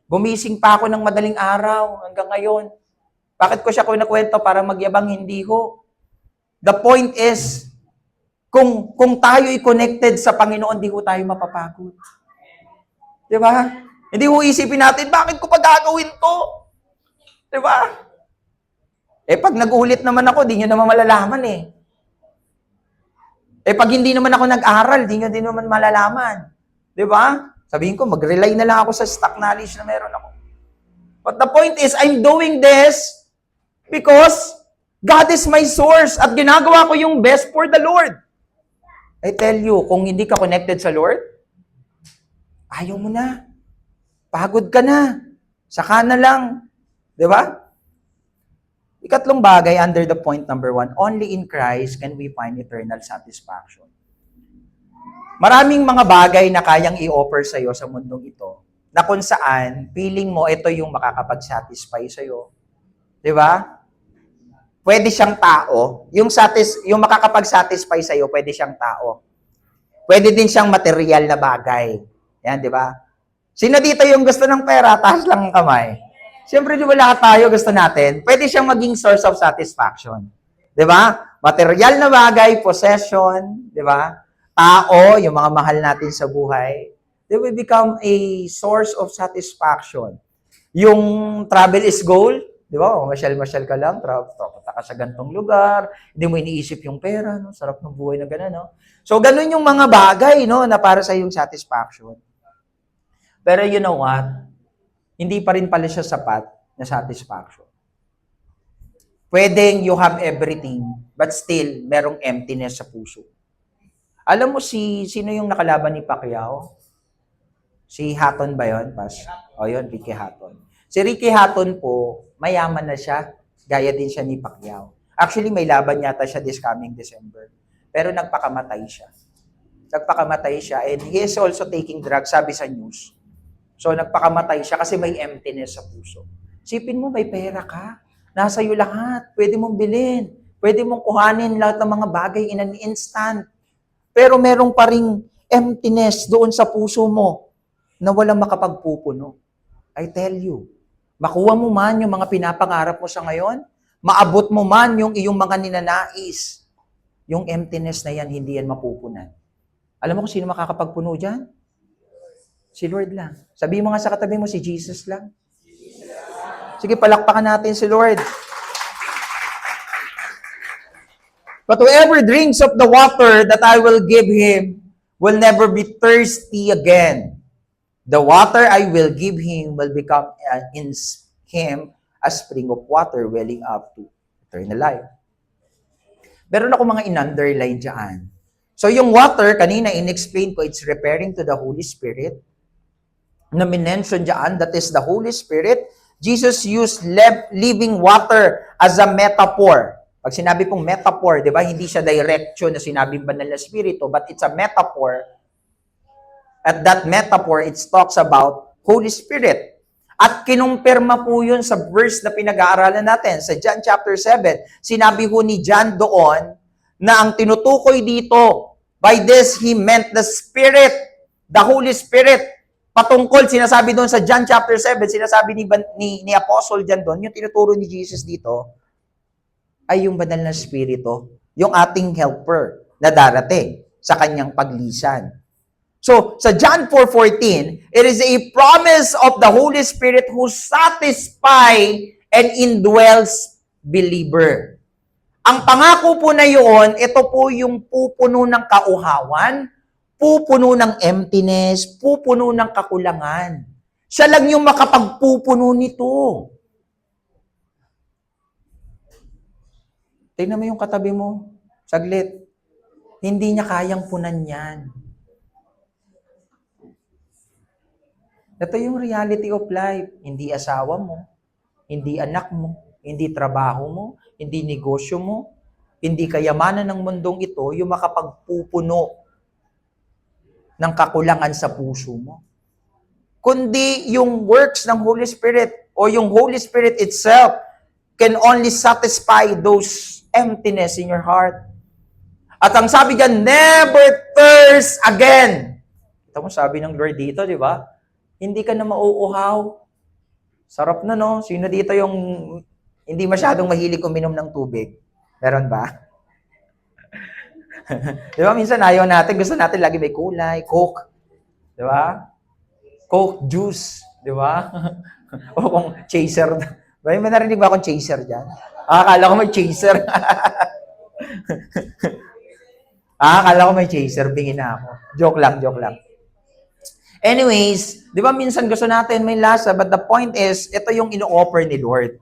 gumising pa ako ng madaling araw hanggang ngayon. Bakit ko siya kinakwento para magyabang? Hindi ho. The point is, kung tayo'y connected sa Panginoon, di ho tayo mapapagod. Di ba? Hindi ho isipin natin, bakit ko pa gagawin to? Di ba? Pag nag-ulit naman ako, di nyo naman malalaman eh. Pag hindi naman ako nag-aral, di nyo din naman malalaman. Di ba? Sabihin ko, mag-rely na lang ako sa stock knowledge na meron ako. But the point is, I'm doing this because God is my source at ginagawa ko yung best for the Lord. I tell you, kung hindi ka connected sa Lord, ayaw mo na. Pagod ka na. Saka na lang. Di ba? Ikatlong bagay, under the point number 1, only in Christ can we find eternal satisfaction. Maraming mga bagay na kayang i-offer sa'yo sa mundong ito, na kung saan, feeling mo, ito yung makakapag-satisfy sa'yo. Di ba? Pwede siyang tao. Yung makakapag-satisfy sa'yo, pwede siyang tao. Pwede din siyang material na bagay. Yan, di ba? Sino dito yung gusto ng pera? Taas lang ang kamay. Siyempre, di ba lahat tayo gusto natin? Pwede siyang maging source of satisfaction. Di ba? Material na bagay, possession, di ba? Tao, yung mga mahal natin sa buhay, they will become a source of satisfaction. Yung travel is goal, di ba? Masyal-masyal ka lang, punta ka sa gantong lugar, hindi mo iniisip yung pera, no? Sarap ng buhay na gano'n, no? So, ganun yung mga bagay, no, na para sa yung satisfaction. Pero you know what? Hindi pa rin pala siya sapat na satisfaction. Pwedeng you have everything, but still, merong emptiness sa puso. Alam mo sino yung nakalaban ni Pacquiao? Si Hatton ba yun, Pas? O yun, Ricky Hatton. Si Ricky Hatton po, mayaman na siya. Gaya din siya ni Pacquiao. Actually, may laban yata siya this coming December. Pero nagpakamatay siya. And he is also taking drugs, sabi sa news. So, nagpakamatay siya kasi may emptiness sa puso. Sipin mo, may pera ka. Nasa iyo lahat. Pwede mong bilhin. Pwede mong kuhanin lahat ng mga bagay in an instant. Pero merong pa ring emptiness doon sa puso mo na walang makapagpupuno. I tell you, makuha mo man yung mga pinapangarap mo sa ngayon, maabot mo man yung iyong mga ninanais, yung emptiness na yan, hindi yan mapupunan. Alam mo kung sino makakapagpuno dyan? Si Lord lang. Sabihin mo nga sa katabi mo, si Jesus lang. Sige, palakpakan natin si Lord. But whoever drinks of the water that I will give him will never be thirsty again. The water I will give him will become in him a spring of water welling up to eternal life. Meron ako mga in-underline dyan. So yung water, kanina in-explain ko, it's referring to the Holy Spirit. Na minention dyan, that is the Holy Spirit. Jesus used living water as a metaphor. Pag sinabi pong metaphor, di ba, hindi siya direction na sinabi banal na spirito, but it's a metaphor. At that metaphor, it talks about Holy Spirit. At kinumpirma po yun sa verse na pinag-aaralan natin. Sa John chapter 7, sinabi ho ni John doon na ang tinutukoy dito, by this he meant the Spirit, the Holy Spirit. Patungkol, sinasabi doon sa John chapter 7, sinasabi ni Apostle John doon, yung tinuturo ni Jesus dito, ay yung banal na Espiritu, yung ating helper na darating sa kanyang paglisan. So, sa John 4:14, it is a promise of the Holy Spirit who satisfy and indwells believer. Ang pangako po na yun, ito po yung pupuno ng kauhawan, pupuno ng emptiness, pupuno ng kakulangan. Siya lang yung makapagpupuno nito. Tingnan mo yung katabi mo. Saglit. Hindi niya kayang punan yan. Ito yung reality of life. Hindi asawa mo, hindi anak mo, hindi trabaho mo, hindi negosyo mo, hindi kayamanan ng mundong ito yung makapagpupuno ng kakulangan sa puso mo. Kundi yung works ng Holy Spirit o yung Holy Spirit itself can only satisfy those emptiness in your heart. At ang sabi dyan, never thirst again. Ito mo sabi ng Lord dito, di ba? Hindi ka na mauuhaw. Sarap na, no? Sino dito yung hindi masyadong mahilig uminom ng tubig? Meron ba? Di ba? Minsan ayaw natin, gusto natin lagi may kulay, Coke. Di ba? Coke, juice. Di ba? O kung chaser. May narinig ba akong chaser dyan? Akala ko may chaser. Akala ko may chaser. Bingin na ako. Joke lang, joke lang. Anyways, di ba minsan gusto natin may lasa, but the point is, ito yung ino-offer ni Lord.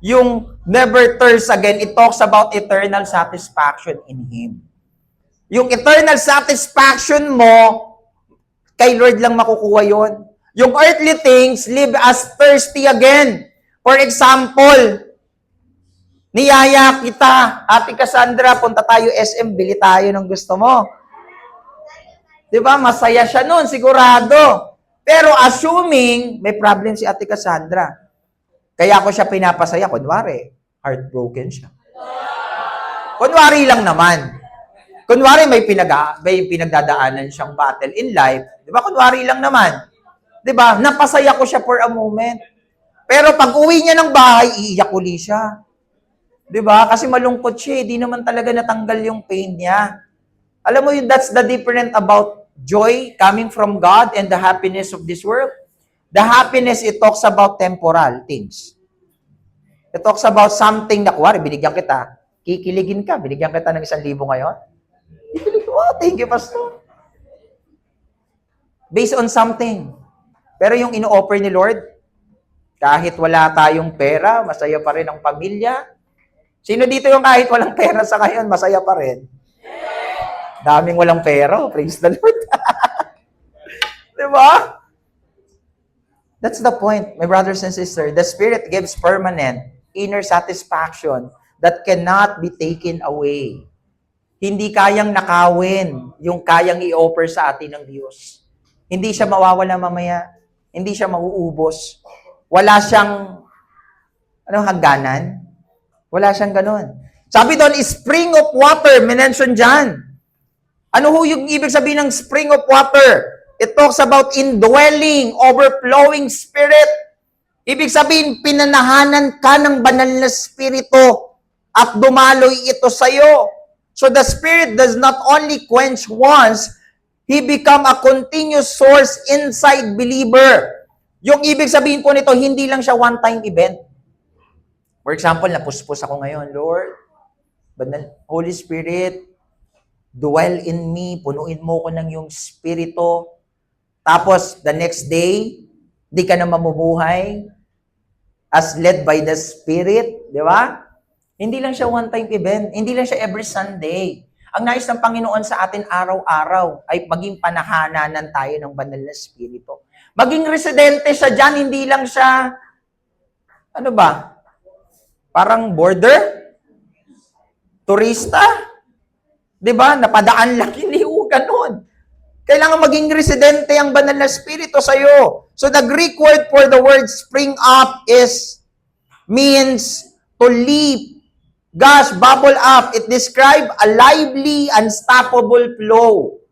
Yung never thirst again, it talks about eternal satisfaction in Him. Yung eternal satisfaction mo, kay Lord lang makukuha yon. Yung earthly things, live as thirsty again. For example, niyaya kita, Ate Cassandra, punta tayo SM, bili tayo ng gusto mo. Diba? Masaya siya nun, sigurado. Pero assuming, may problem si Ate Cassandra. Kaya ako siya pinapasaya, kunwari, heartbroken siya. Kunwari lang naman. Kunwari may pinagdadaanan siyang battle in life. Diba? Kunwari lang naman. Diba? Napasaya ko siya for a moment. Pero pag uwi niya ng bahay, iiyak uli siya. Diba? Kasi malungkot siya. Di naman talaga natanggal yung pain niya. Alam mo yun, that's the difference about joy coming from God and the happiness of this world. The happiness, it talks about temporal things. It talks about something na, kuwari, binigyan kita, kikiligin ka, binigyan kita ng 1,000 ngayon. Kikilig, oh, thank you, Pastor. Based on something. Pero yung ino-offer ni Lord, kahit wala tayong pera, masaya pa rin ang pamilya. Sino dito yung kahit walang pera sa ngayon, masaya pa rin? Daming walang pera. Praise the Lord. Diba? That's the point, my brothers and sisters. The Spirit gives permanent inner satisfaction that cannot be taken away. Hindi kayang nakawin yung kayang i-offer sa atin ng Diyos. Hindi siya mawawala mamaya. Hindi siya mauubos. Wala siyang hangganan. Wala siyang ganun. Sabi doon, spring of water, minention dyan. Ano ho yung ibig sabihin ng spring of water? It talks about indwelling, overflowing spirit. Ibig sabihin, pinanahanan ka ng banal na spirito at dumaloy ito sa'yo. So the Spirit does not only quench once, He become a continuous source inside believer. Yung ibig sabihin po nito, hindi lang siya one-time event. For example, napuspos ako ngayon, Lord, Holy Spirit, dwell in me, punuin mo ko ng yung spirito. Tapos, the next day, di ka na mamubuhay as led by the Spirit. Di ba? Hindi lang siya one-time event. Hindi lang siya every Sunday. Ang nais ng Panginoon sa atin araw-araw ay maging panahananan tayo ng banal na spirito. Maging residente siya dyan, hindi lang siya, parang border? Turista? Diba? Napadaan lang, hindi ho ganun. Kailangan maging residente ang banal na spirito sa iyo. So the Greek word for the word spring up means to leap, gush, bubble up. It describes a lively, unstoppable flow.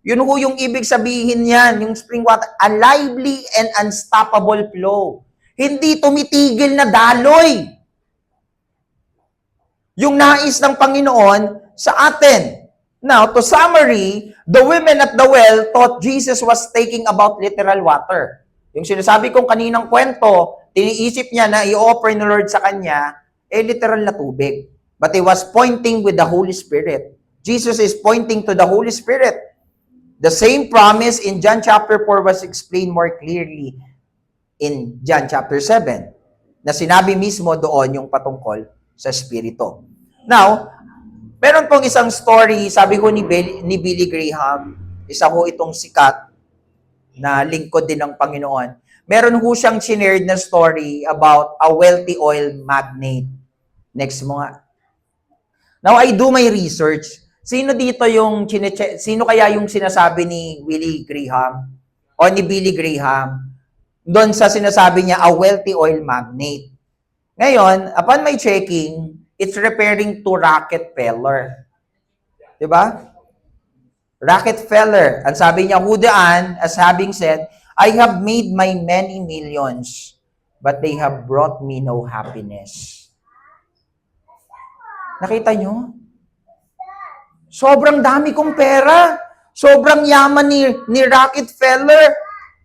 Yun ho yung ibig sabihin yan, yung spring water, a lively and unstoppable flow. Hindi tumitigil na daloy. Yung nais ng Panginoon sa atin. Now, to summary, the women at the well thought Jesus was taking about literal water. Yung sinasabi kong kaninang kwento, tiniisip niya na i-offer ni Lord sa kanya, literal na tubig. But he was pointing with the Holy Spirit. Jesus is pointing to the Holy Spirit. The same promise in John chapter 4 was explained more clearly in John chapter 7, na sinabi mismo doon yung patungkol sa Espiritu. Now, meron pong isang story, sabi ko ni Billy Graham, isa ko itong sikat na lingkod din ng Panginoon. Meron ho siyang shared na story about a wealthy oil magnate. Next mo nga. Now, I do my research. Sino dito yung sino kaya yung sinasabi ni Billy Graham o ni Billy Graham doon sa sinasabi niya a wealthy oil magnate? Ngayon, upon my checking, it's referring to Rockefeller. Diba? Rockefeller. Ang sabi niya, Hudaan, as having said, I have made my many millions, but they have brought me no happiness. Nakita nyo? Sobrang dami kong pera. Sobrang yaman ni Rockefeller.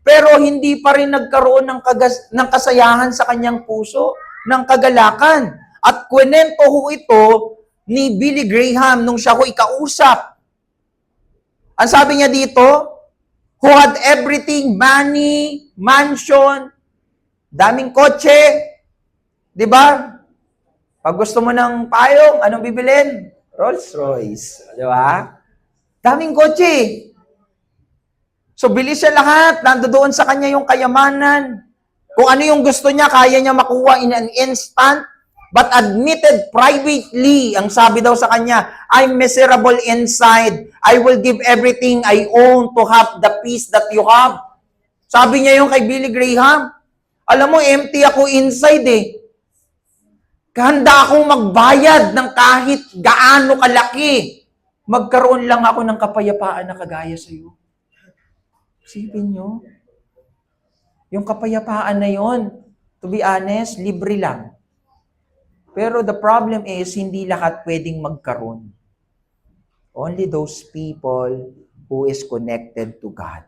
Pero hindi pa rin nagkaroon ng kasayahan sa kanyang puso, ng kagalakan. At kwento ho ito ni Billy Graham nung siya ho ikausap. Ang sabi niya dito, who had everything, money, mansion, daming kotse, di ba? Pag gusto mo ng payong, anong bibilin? Rolls Royce, di ba? Daming kotse. So, bilis siya lahat. Nandoon sa kanya yung kayamanan. Kung ano yung gusto niya, kaya niya makuha in an instant. But admitted privately, ang sabi daw sa kanya, I'm miserable inside. I will give everything I own to have the peace that you have. Sabi niya yung kay Billy Graham. Alam mo, empty ako inside eh. Handa akong magbayad ng kahit gaano kalaki. Magkaroon lang ako ng kapayapaan na kagaya sa iyo. Isipin nyo. Yung kapayapaan na yon, to be honest, libre lang. Pero the problem is, hindi lahat pwedeng magkaroon. Only those people who is connected to God.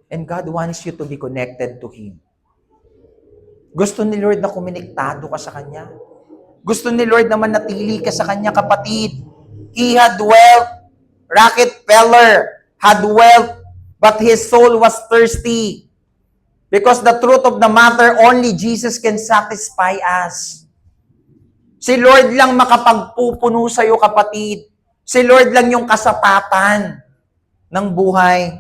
And God wants you to be connected to Him. Gusto ni Lord na kuminektado ka sa Kanya. Gusto ni Lord na manatili ka sa Kanya, kapatid. He had wealth. Rockefeller had wealth, but his soul was thirsty. Because the truth of the matter, only Jesus can satisfy us. Si Lord lang makapagpupuno sa iyo, kapatid. Si Lord lang yung kasapatan ng buhay.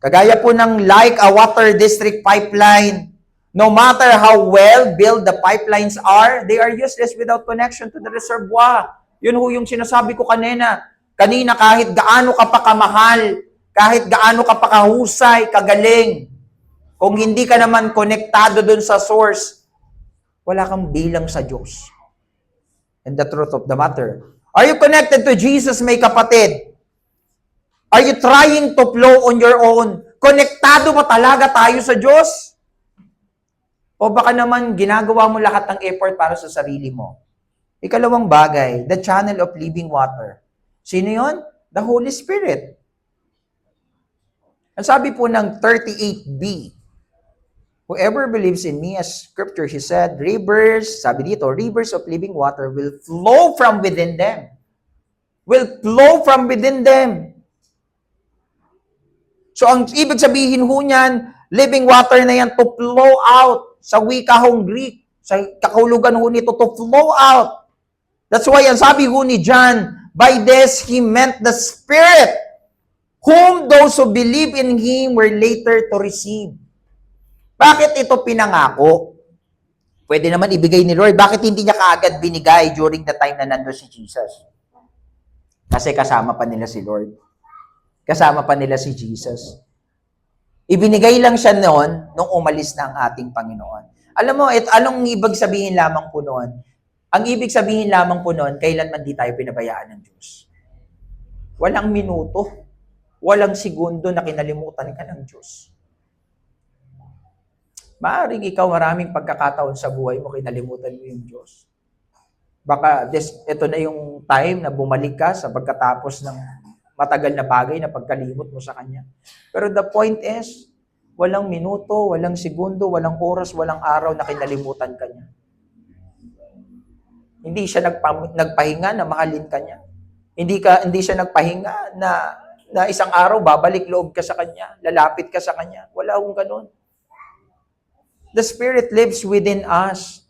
Kagaya po ng like a water district pipeline. No matter how well built the pipelines are, they are useless without connection to the reservoir. Yun ho yung sinasabi ko kanina. Kanina, kahit gaano ka pa kamahal, kahit gaano ka pa kahusay, kagaling, kung hindi ka naman konektado dun sa source, wala kang bilang sa Diyos. And the truth of the matter, are you connected to Jesus, may kapatid? Are you trying to flow on your own? Konektado ba talaga tayo sa Diyos? O baka naman ginagawa mo lahat ng effort para sa sarili mo? Ikalawang bagay, the channel of living water. Sino yon? The Holy Spirit. Ang sabi po ng 38b, whoever believes in me, as scripture, he said, rivers, sabi dito, rivers of living water will flow from within them. Will flow from within them. So, ang ibig sabihin ho niyan, living water na yan to flow out sa wikahong Greek, sa kakahulugan ho nito to flow out. That's why ang sabi ho ni John, by this he meant the Spirit, whom those who believe in Him were later to receive. Bakit ito pinangako? Pwede naman ibigay ni Lord. Bakit hindi niya kaagad binigay during the time na nandun si Jesus? Kasi kasama pa nila si Lord. Kasama pa nila si Jesus. Ibinigay lang siya noon nung umalis na ang ating Panginoon. Alam mo, anong ibig sabihin lamang po noon? Ang ibig sabihin lamang po noon, kailanman di tayo pinabayaan ng Diyos. Walang minuto, walang segundo na kinalimutan ka ng Diyos. Maaaring ikaw maraming pagkakataon sa buhay mo, kinalimutan mo yung Diyos. Baka ito na yung time na bumalik ka sa pagkatapos ng matagal na bagay na pagkalimot mo sa Kanya. Pero the point is, walang minuto, walang segundo, walang oras, walang araw na kinalimutan ka niya. Hindi siya nagpahinga na mahalin ka niya. Hindi siya nagpahinga na isang araw babalik loob ka sa Kanya, lalapit ka sa Kanya. Wala akong ganun. The Spirit lives within us.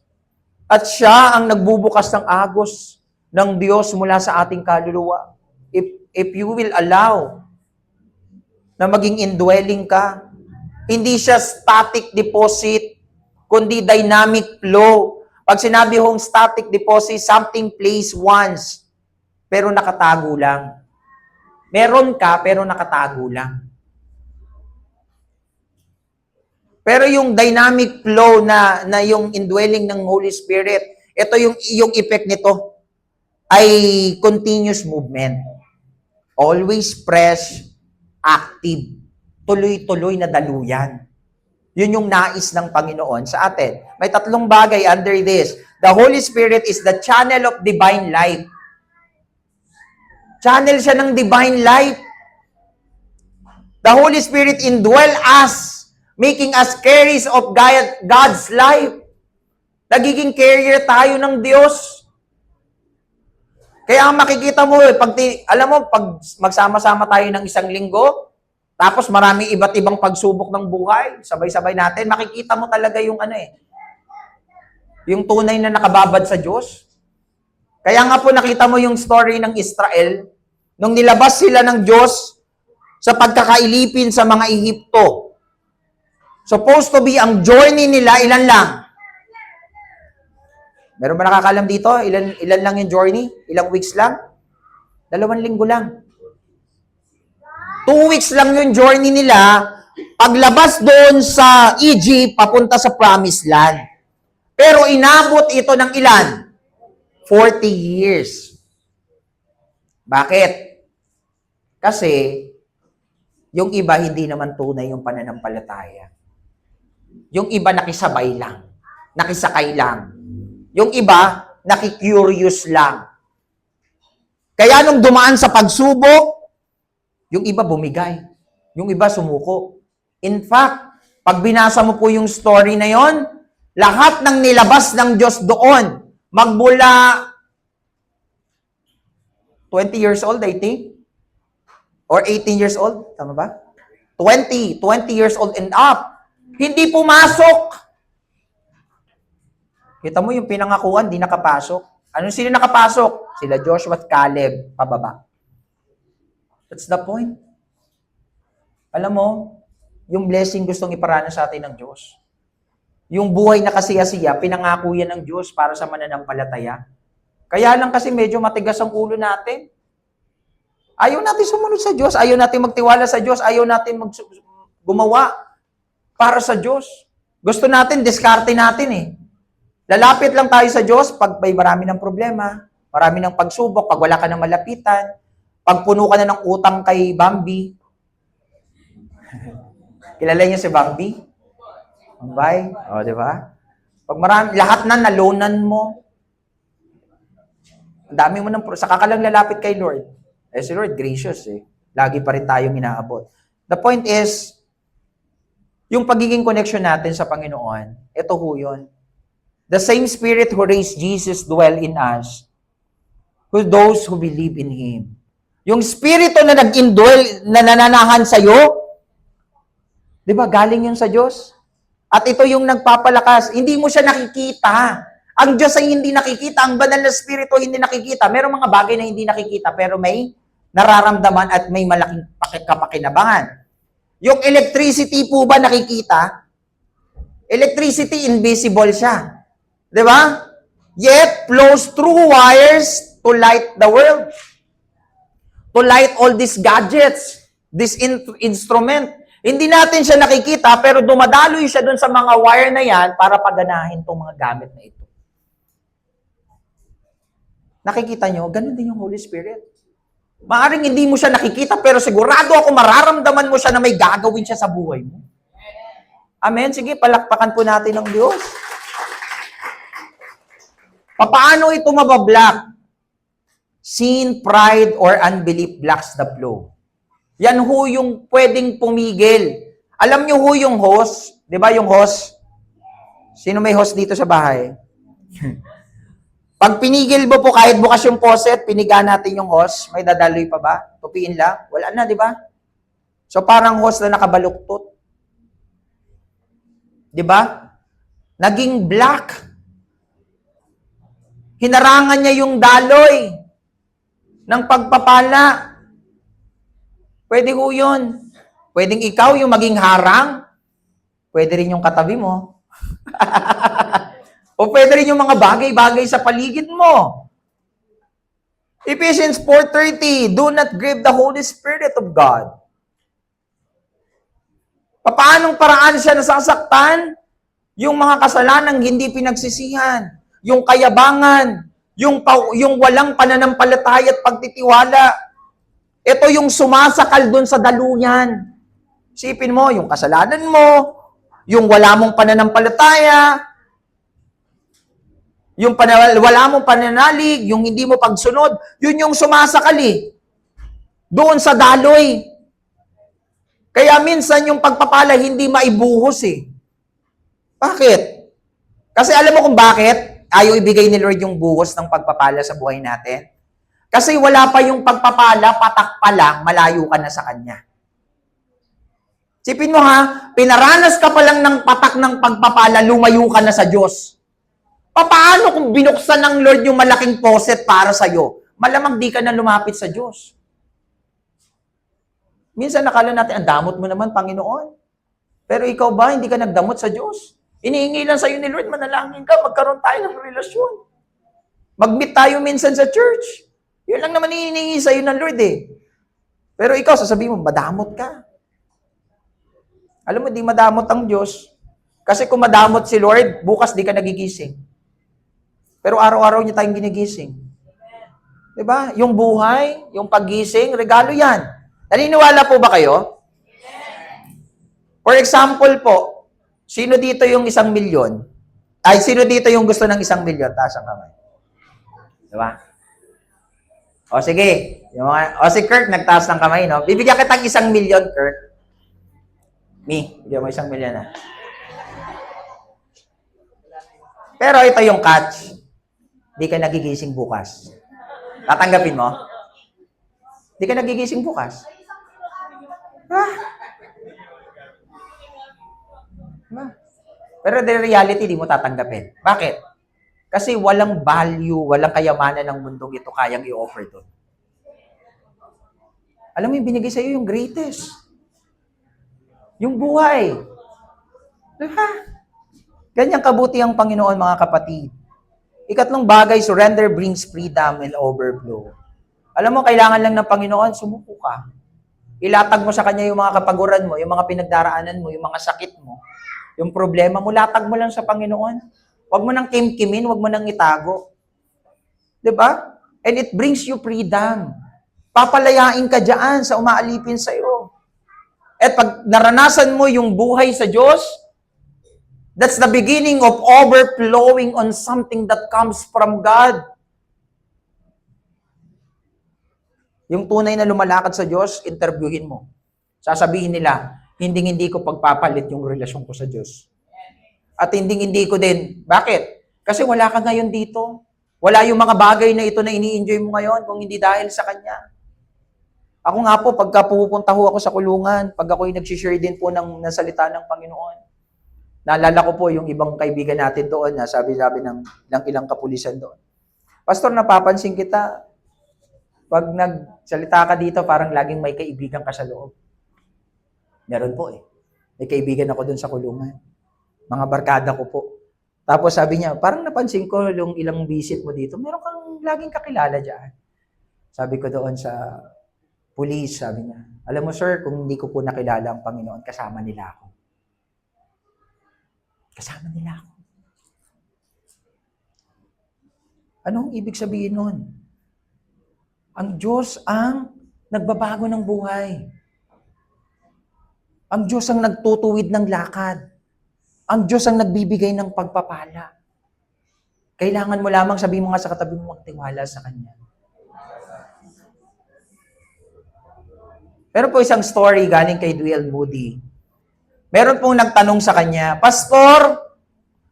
At siya ang nagbubukas ng agos ng Diyos mula sa ating kaluluwa. If you will allow na maging indwelling ka, hindi siya static deposit, kundi dynamic flow. Pag sinabi hong static deposit, something plays once, pero nakatago lang. Meron ka, pero nakatago lang. Pero yung dynamic flow na yung indwelling ng Holy Spirit, ito yung effect nito ay continuous movement. Always fresh, active, tuloy-tuloy na daluyan. Yun yung nais ng Panginoon sa atin. May tatlong bagay under this. The Holy Spirit is the channel of divine life. Channel siya ng divine life. The Holy Spirit indwell us, making us carriers of God's life. Nagiging carrier tayo ng Diyos. Kaya makikita mo, alam mo, pag magsama-sama tayo ng isang linggo, tapos maraming iba't ibang pagsubok ng buhay, sabay-sabay natin, makikita mo talaga yung yung tunay na nakababad sa Diyos. Kaya nga po nakita mo yung story ng Israel, nung nilabas sila ng Diyos sa pagkakailipin sa mga Ehipto. Supposed to be ang journey nila, ilan lang? Meron ba nakakalam dito? Ilan lang yung journey? Ilang weeks lang? 2 linggo lang. 2 weeks lang yung journey nila, paglabas doon sa Egypt, papunta sa Promised Land. Pero inabot ito ng ilan? 40 years. Bakit? Kasi, yung iba hindi naman tunay yung pananampalataya. Yung iba nakisabay lang. Nakisakay lang. Yung iba, nakikurious lang. Kaya nung dumaan sa pagsubok, yung iba bumigay. Yung iba sumuko. In fact, pag binasa mo po yung story na yon, lahat ng nilabas ng Diyos doon, magmula 20 years old, I think, or 18 years old, tama ba? 20 years old and up, hindi pumasok. Kita mo yung pinangakuan, di nakapasok. Ano sila nakapasok? Sila Joshua at Caleb, pababa. That's the point. Alam mo, yung blessing gustong iparanas sa atin ng Diyos. Yung buhay na kasiya-siya, pinangako yan ng Diyos para sa mananampalataya. Kaya lang kasi medyo matigas ang ulo natin. Ayaw natin sumunod sa Diyos, ayaw natin magtiwala sa Diyos, ayaw natin gumawa para sa Diyos. Gusto natin, diskarte natin eh. Lalapit lang tayo sa Diyos pag may marami ng problema, marami ng pagsubok, pag wala ka ng malapitan, pag puno ka na ng utang kay Bambi. Kilala niyo si Bambi? Bambay? O, di ba? Pag marami, lahat na nalonan mo. Ang dami mo saka ka lang lalapit kay Lord. Eh si Lord, gracious eh. Lagi pa rin tayong inaabot. The point is, yung pagiging connection natin sa Panginoon, ito ho yun. The same Spirit who raised Jesus dwell in us, who those who believe in Him. Yung Spirito na nag-indwell, na nananahan sa'yo, di ba, galing yun sa Diyos? At ito yung nagpapalakas. Hindi mo siya nakikita. Ang Diyos ay hindi nakikita. Ang banal na Spirito hindi nakikita. Merong mga bagay na hindi nakikita, pero may nararamdaman at may malaking kapakinabangan. Yung electricity po ba nakikita? Electricity, invisible siya. Di ba? Yet, flows through wires to light the world. to light all these gadgets, this instrument. Hindi natin siya nakikita, pero dumadaloy siya dun sa mga wire na yan para paganahin tong mga gamit na ito. Nakikita nyo, ganun din yung Holy Spirit. Maaring hindi mo siya nakikita, pero sigurado ako mararamdaman mo siya na may gagawin siya sa buhay mo. Amen? Sige, palakpakan po natin ng Diyos. Paano ito mabablock? Sin, pride, or unbelief blocks the flow. Yan ho yung pwedeng pumigil. Alam nyo ho yung hose? Di ba yung hose? Sino may hose dito sa bahay? Pag pinigil mo po, kahit bukas yung faucet, piniga natin yung hose, may dadaloy pa ba? Tupiin lang? Wala na, di ba? So parang hose na nakabaluktot. Di ba? Naging black. Hinarangan niya yung daloy ng pagpapala. Pwede ho yun. Pwedeng ikaw yung maging harang. Pwede rin yung katabi mo. O pwede rin yung mga bagay-bagay sa paligid mo. Ephesians 4:30, do not grieve the Holy Spirit of God. Paanong paraan siya nasasaktan? Yung mga kasalanang hindi pinagsisihan. Yung kayabangan, yung walang pananampalataya at pagtitiwala. Ito yung sumasakal dun sa daluyan. Isipin mo, yung kasalanan mo, yung wala mong pananampalataya, yung wala mong pananalig, yung hindi mo pagsunod, yun yung sumasakal doon sa daloy. Kaya minsan yung pagpapala hindi maibuhos Bakit? Kasi alam mo kung bakit? Ayaw ibigay ni Lord yung buhos ng pagpapala sa buhay natin. Kasi wala pa yung pagpapala, patak pa lang, malayo ka na sa Kanya. Sipin mo pinaranas ka pa lang ng patak ng pagpapala, lumayo ka na sa Diyos. Paano kung binuksan ng Lord yung malaking faucet para sa'yo? Malamang di ka na lumapit sa Diyos. Minsan nakala natin, ang damot mo naman, Panginoon. Pero ikaw ba, hindi ka nagdamot sa Diyos? Inihingi lang sa'yo ni Lord, manalangin ka, magkaroon tayo ng relasyon. Mag-meet tayo minsan sa church. Yun lang naman inihingi sa'yo ng Lord Pero ikaw, sasabihin mo, madamot ka. Alam mo, di madamot ang Diyos. Kasi kung madamot si Lord, bukas di ka nagigising. Pero araw-araw niya tayong ginigising. Diba? Yung buhay, yung paggising, regalo yan. Naniniwala po ba kayo? For example po, sino dito yung 1 milyon? Ay, sino dito yung gusto ng 1 milyon? Taas ang kamay. Diba? O sige. Si Kurt nagtaas ng kamay, no? Bibigyan kitang 1 milyon, Kurt. Bigyan mo 1 milyon na. Pero ito yung catch. Di ka nagigising bukas. Tatanggapin mo? Di ka nagigising bukas. Pero the reality, di mo tatanggapin. Bakit? Kasi walang value, walang kayamanan ng mundong ito kayang i-offer doon. Alam mo yung binigay sa'yo yung greatest. Yung buhay. Diba? Ganyang kabuti ang Panginoon, mga kapatid. Ikatlong bagay, surrender brings freedom and overflow. Alam mo, kailangan lang ng Panginoon, sumuko ka. Ilatag mo sa Kanya yung mga kapaguran mo, yung mga pinagdaraanan mo, yung mga sakit mo, yung problema mo, latag mo lang sa Panginoon. Huwag mo nang kimkimin, huwag mo nang itago. Diba? And it brings you freedom. Papalayain ka dyan sa umaalipin sa'yo. At pag naranasan mo yung buhay sa Diyos, that's the beginning of overflowing on something that comes from God. Yung tunay na lumalakad sa Diyos, interviewin mo. Sasabihin nila, hindi ko pagpapalit yung relasyon ko sa Diyos. At hindi ko din. Bakit? Kasi wala ka ngayon dito. Wala yung mga bagay na ito na ini-enjoy mo ngayon kung hindi dahil sa Kanya. Ako nga po, pagka pupunta ho ako sa kulungan, pag ako'y nag-share din po ng salita ng Panginoon, naalala ko po yung ibang kaibigan natin doon na sabi-sabi ng ilang kapulisan doon. Pastor, napapansin kita, pag nagsalita ka dito, parang laging may kaibigan ka sa loob. Meron po May kaibigan ako doon sa kulungan. Mga barkada ko po. Tapos sabi niya, parang napansin ko yung ilang visit mo dito, meron kang laging kakilala dyan. Sabi ko doon sa Police, sabi niya. Alam mo, sir, kung hindi ko po nakilala ang Panginoon, kasama nila ako. Kasama nila ako. Anong ibig sabihin nun? Ang Diyos ang nagbabago ng buhay. Ang Diyos ang nagtutuwid ng lakad. Ang Diyos ang nagbibigay ng pagpapala. Kailangan mo lamang, sabihin mo nga sa katabi mo, magtiwala sa Kanya. Pero po isang story galing kay D.L. Moody. Meron pong nagtanong sa kanya, Pastor,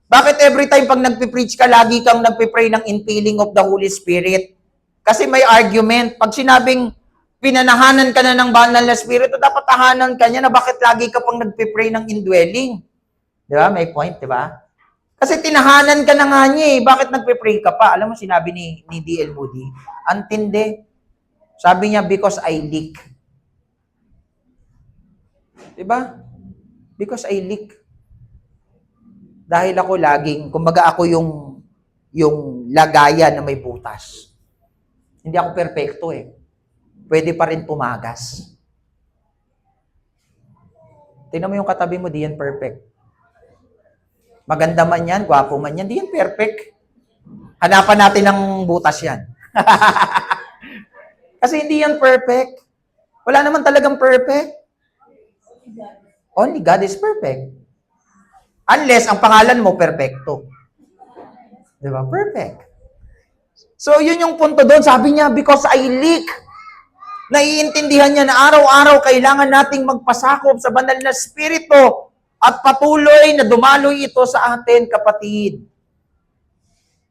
bakit every time pag nagpipreach ka, lagi kang nagpipray ng infilling of the Holy Spirit? Kasi may argument. Pag sinabing pinanahanan ka na ng banal na Espiritu, dapat tahanan ka niya na bakit lagi ka pang nagpipray ng indwelling? Di ba? May point, di ba? Kasi tinahanan ka na nga niya eh. Bakit nagpipray ka pa? Alam mo, sinabi ni D.L. Moody, antindi. Sabi niya, because I leak. Diba? Because I leak. Dahil ako laging, kumbaga ako yung lagayan na may butas. Hindi ako perpekto eh. Pwede pa rin tumagas. Tingnan mo yung katabi mo, di yan perfect. Maganda man yan, gwapo man yan, di yan perfect. Hanapan natin ng butas yan. Kasi hindi yan perfect. Wala naman talagang perfect. Only God is perfect. Unless ang pangalan mo perfecto. Di ba? Perfect. So, yun yung punto doon. Sabi niya, because I leak. Naiintindihan niya na araw-araw kailangan nating magpasakop sa banal na Espiritu at patuloy na dumaloy ito sa atin, kapatid.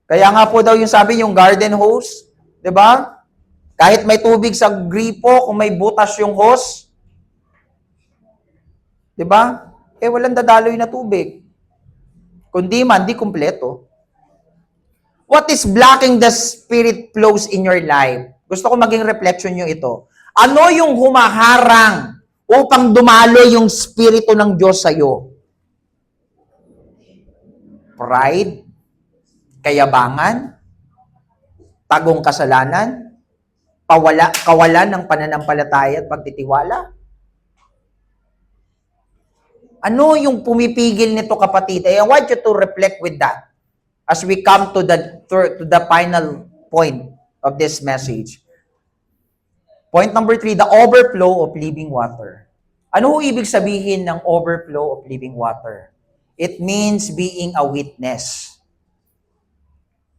Kaya nga po daw yung sabi, yung garden hose, di ba? Kahit may tubig sa gripo, kung may butas yung hose, di ba? Eh, walang dadaloy na tubig. Kundi man, di kumpleto. What is blocking the Spirit flows in your life? Gusto ko maging reflection nyo ito. Ano yung humaharang upang dumaloy yung Spirito ng Diyos sa'yo? Pride? Kayabangan? Tagong kasalanan? Kawalan ng pananampalataya at pagtitiwala? Ano yung pumipigil nito, kapatid? I want you to reflect with that as we come to the final point of this message. Point number 3, the overflow of living water. Ano ibig sabihin ng overflow of living water? It means being a witness.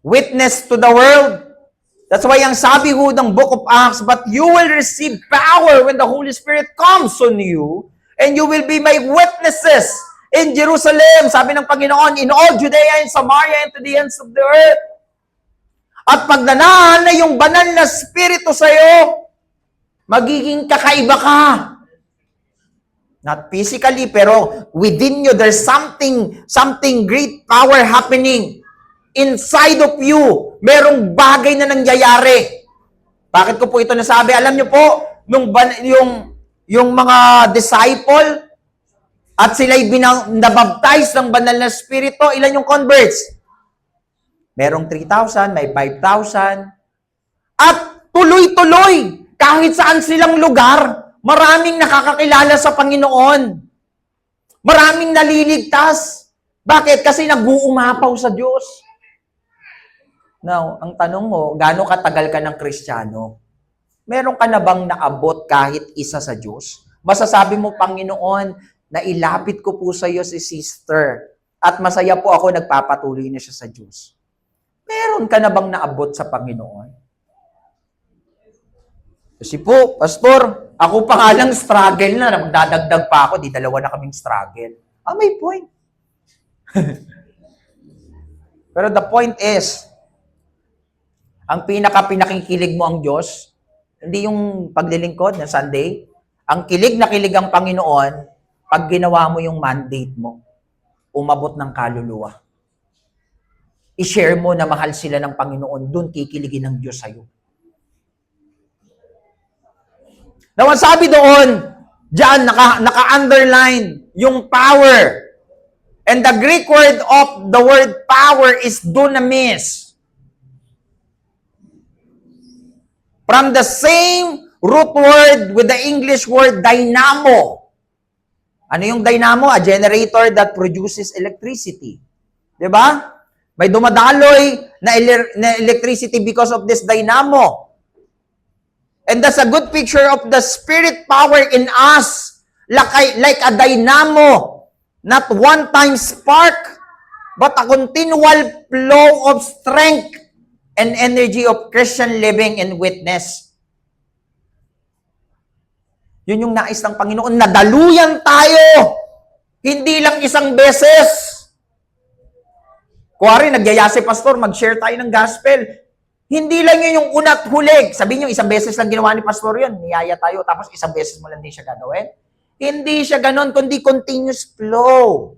Witness to the world. That's why ang sabi ho ng Book of Acts, but you will receive power when the Holy Spirit comes on you, and you will be my witnesses in Jerusalem, sabi ng Panginoon, in all Judea and Samaria and to the ends of the earth. At pag nanahan na yung banal na Espiritu sa'yo, magiging kakaiba ka. Not physically, pero within you, there's something great power happening. Inside of you, merong bagay na nangyayari. Bakit ko po ito nasabi? Alam niyo po, yung mga disciple at sila'y nabaptize ng banal na Espiritu, ilan yung converts? Merong 3,000, may 5,000. At tuloy-tuloy, kahit saan silang lugar, maraming nakakakilala sa Panginoon. Maraming naliligtas. Bakit? Kasi nag-uumapaw sa Diyos. Now, ang tanong mo, gaano katagal ka ng Kristiyano? Meron ka na bang naabot kahit isa sa Diyos? Masasabi mo, Panginoon, nailapit ko po sa iyo si sister at masaya po ako nagpapatuloy na siya sa Diyos. Meron ka na bang naabot sa Panginoon? Kasi po, Pastor, ako pa nga lang struggle na, magdadagdag pa ako, di dalawa na kaming struggle. May point. Pero the point is, ang pinakikilig mo ang Diyos, hindi yung paglilingkod na Sunday. Ang kilig na kilig ang Panginoon, pag ginawa mo yung mandate mo, umabot ng kaluluwa. I-share mo na mahal sila ng Panginoon, dun kikiligin ng Diyos sa'yo. Now, ang sabi doon, dyan, naka-underline yung power. And the Greek word of the word power is dunamis. From the same root word with the English word dynamo. Ano yung dynamo? A generator that produces electricity. Diba? May dumadaloy na electricity because of this dynamo. And that's a good picture of the spirit power in us. Like a dynamo. Not one-time spark, but a continual flow of strength and energy of Christian living and witness. Yun yung nais ng Panginoon. Nadaluyan tayo. Hindi lang isang beses. Kuwari, nagyaya si pastor, mag-share tayo ng gospel. Hindi lang yun yung una at huli. Sabihin nyo, isang beses lang ginawa ni pastor yun. Niyaya tayo, tapos isang beses mo lang din siya gagawin. Hindi siya ganon, kundi continuous flow.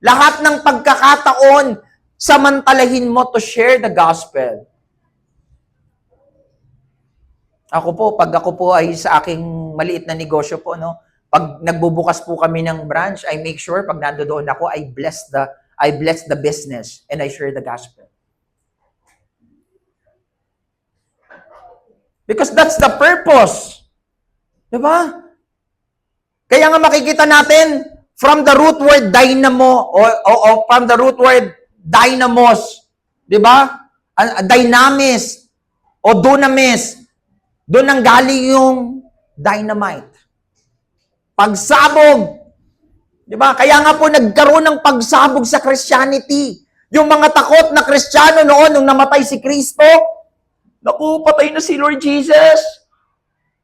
Lahat ng pagkakataon, samantalahin mo to share the gospel. Pag ako po ay sa aking maliit na negosyo po, no? Pag nagbubukas po kami ng branch, I make sure pag nandoon ako, I bless the business and I share the gospel. Because that's the purpose. Diba? Kaya nga makikita natin from the root word dynamo o from the root word dynamos. Diba? Dynamis o dunamis. Doon ang galing yung dynamite. Pagsabog. Diba? Kaya nga po nagkaroon ng pagsabog sa Christianity. Yung mga takot na Kristiyano noon nung namatay si Kristo, naku, patay na si Lord Jesus.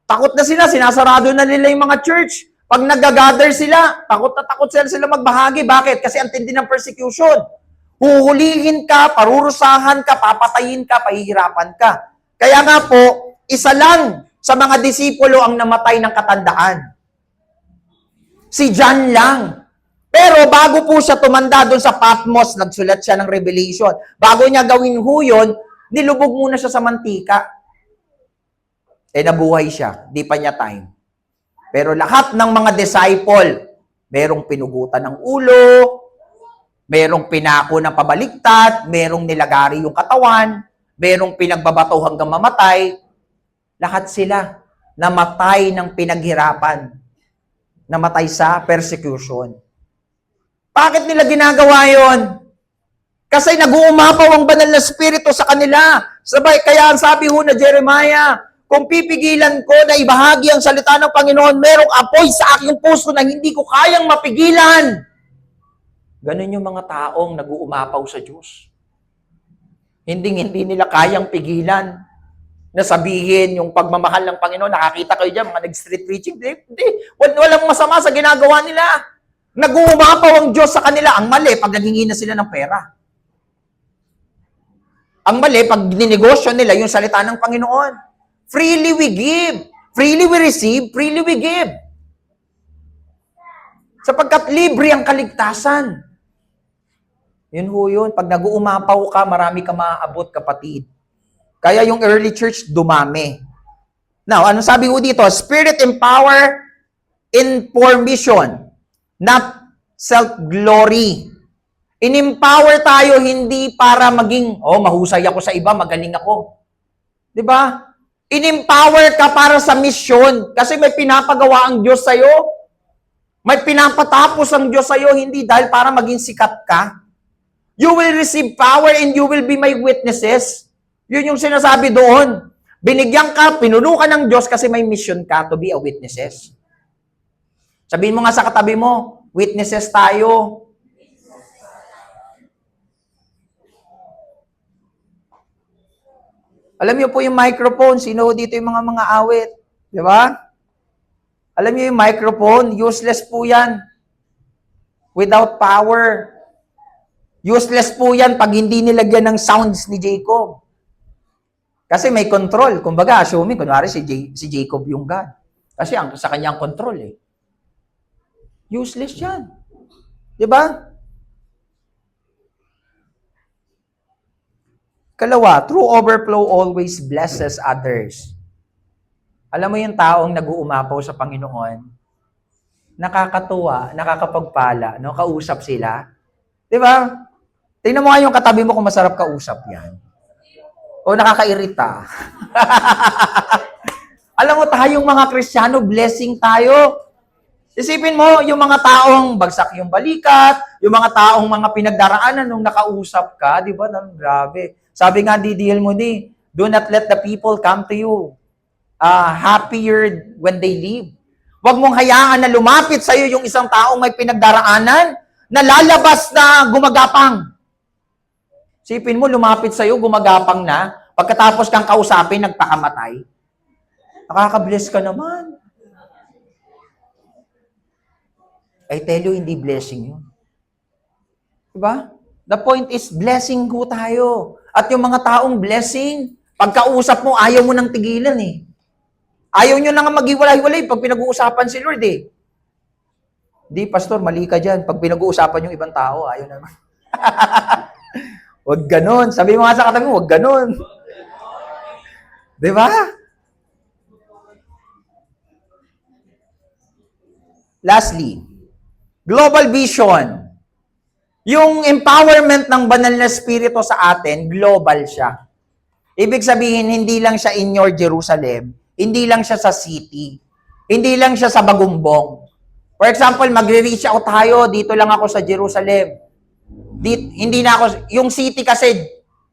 Takot na sila, sinasarado na nila yung mga church. Pag nag-gather sila, takot na takot sila magbahagi. Bakit? Kasi ang tindi ng persecution. Huhulihin ka, parurusahan ka, papatayin ka, pahihirapan ka. Kaya nga po, isa lang sa mga disipulo ang namatay ng katandaan. Si John lang. Pero bago po siya tumanda doon sa Patmos, nagsulat siya ng Revelation. Bago niya gawin ho yun, nilubog muna siya sa mantika. Nabuhay siya. Di pa niya time. Pero lahat ng mga disciple, merong pinugutan ng ulo, merong pinako ng pabaliktad, merong nilagari yung katawan, merong pinagbabato hanggang mamatay. Lahat sila namatay ng pinaghirapan. Namatay sa persecution. Bakit nila ginagawa yon? Kasi nag-uumapaw ang banal na spirito sa kanila. Sabay, kaya ang sabi ho na Jeremiah, kung pipigilan ko na ibahagi ang salita ng Panginoon, merong apoy sa aking puso na hindi ko kayang mapigilan. Ganun yung mga taong nag-uumapaw sa Diyos. Hindi nila kayang pigilan na sabihin yung pagmamahal ng Panginoon. Nakakita kayo dyan, mga nag-street preaching. Hindi. Walang masama sa ginagawa nila. Nag-uumapaw ang Diyos sa kanila. Ang mali, pag naghingi na sila ng pera. Ang mali, pag ninegosyo nila yung salita ng Panginoon. Freely we give. Freely we receive. Freely we give. Sapagkat libre ang kaligtasan. Yun ho yun. Pag nag-uumapaw ka, marami ka maaabot, kapatid. Kaya yung early church dumami. Now, ano sabi ko dito? Spirit and power in mission, not self-glory. In-empower tayo hindi para maging, mahusay ako sa iba, magaling ako. Diba? In-empower ka para sa mission kasi may pinapagawa ang Diyos sa'yo. May pinapatapos ang Diyos sa'yo, hindi dahil para maging sikat ka. You will receive power and you will be my witnesses. Yun yung sinasabi doon. Binigyan ka, pinuno ka ng Diyos kasi may mission ka to be a witnesses. Sabihin mo nga sa katabi mo, witnesses tayo. Alam niyo po yung microphone, sino dito yung mga awit? Di ba? Alam niyo yung microphone, useless po yan. Without power. Useless po yan pag hindi nilagyan ng sounds ni Jacob. Kasi may control. Kumbaga, assuming, kunwari si Jacob yung God. Kasi sa kanya ang control eh. Useless yan. Diba? Kalawa, true overflow always blesses others. Alam mo yung taong nag-uumapaw sa Panginoon, nakakatuwa, nakakapagpala, no? Kausap sila. Diba? Tingnan mo nga yung katabi mo kung masarap kausap yan. O nakakairita. Alam mo, tayong mga Kristiyano, blessing tayo. Isipin mo, yung mga taong bagsak yung balikat, yung mga taong mga pinagdaraanan nung nakausap ka, di ba? Grabe. Sabi nga D.L. Moody, do not let the people come to you happier when they leave. Huwag mong hayaan na lumapit sa'yo yung isang taong may pinagdaraanan na lalabas na gumagapang. Isipin mo, lumapit sa'yo, gumagapang na, pagkatapos kang kausapin, nagpakamatay. Nakaka-bless ka naman. I tell you, hindi blessing yun. Diba? The point is, blessing ko tayo. At yung mga taong blessing, pagkausap mo, ayaw mo nang tigilan eh. Ayaw nyo na nga maghiwalay-hiwalay pag pinag-uusapan si Lord eh. Di, pastor, mali ka dyan. Pag pinag-uusapan yung ibang tao, ayaw naman. Huwag ganon. Sabi mo nga sa katabi mo, huwag ganon. Diba? Lastly, global vision. Yung empowerment ng banal na spirito sa atin, global siya. Ibig sabihin, hindi lang siya in your Jerusalem, hindi lang siya sa city, hindi lang siya sa Bagumbong. For example, magre-reach out tayo, dito lang ako sa Jerusalem. Hindi na ako, yung city kasi,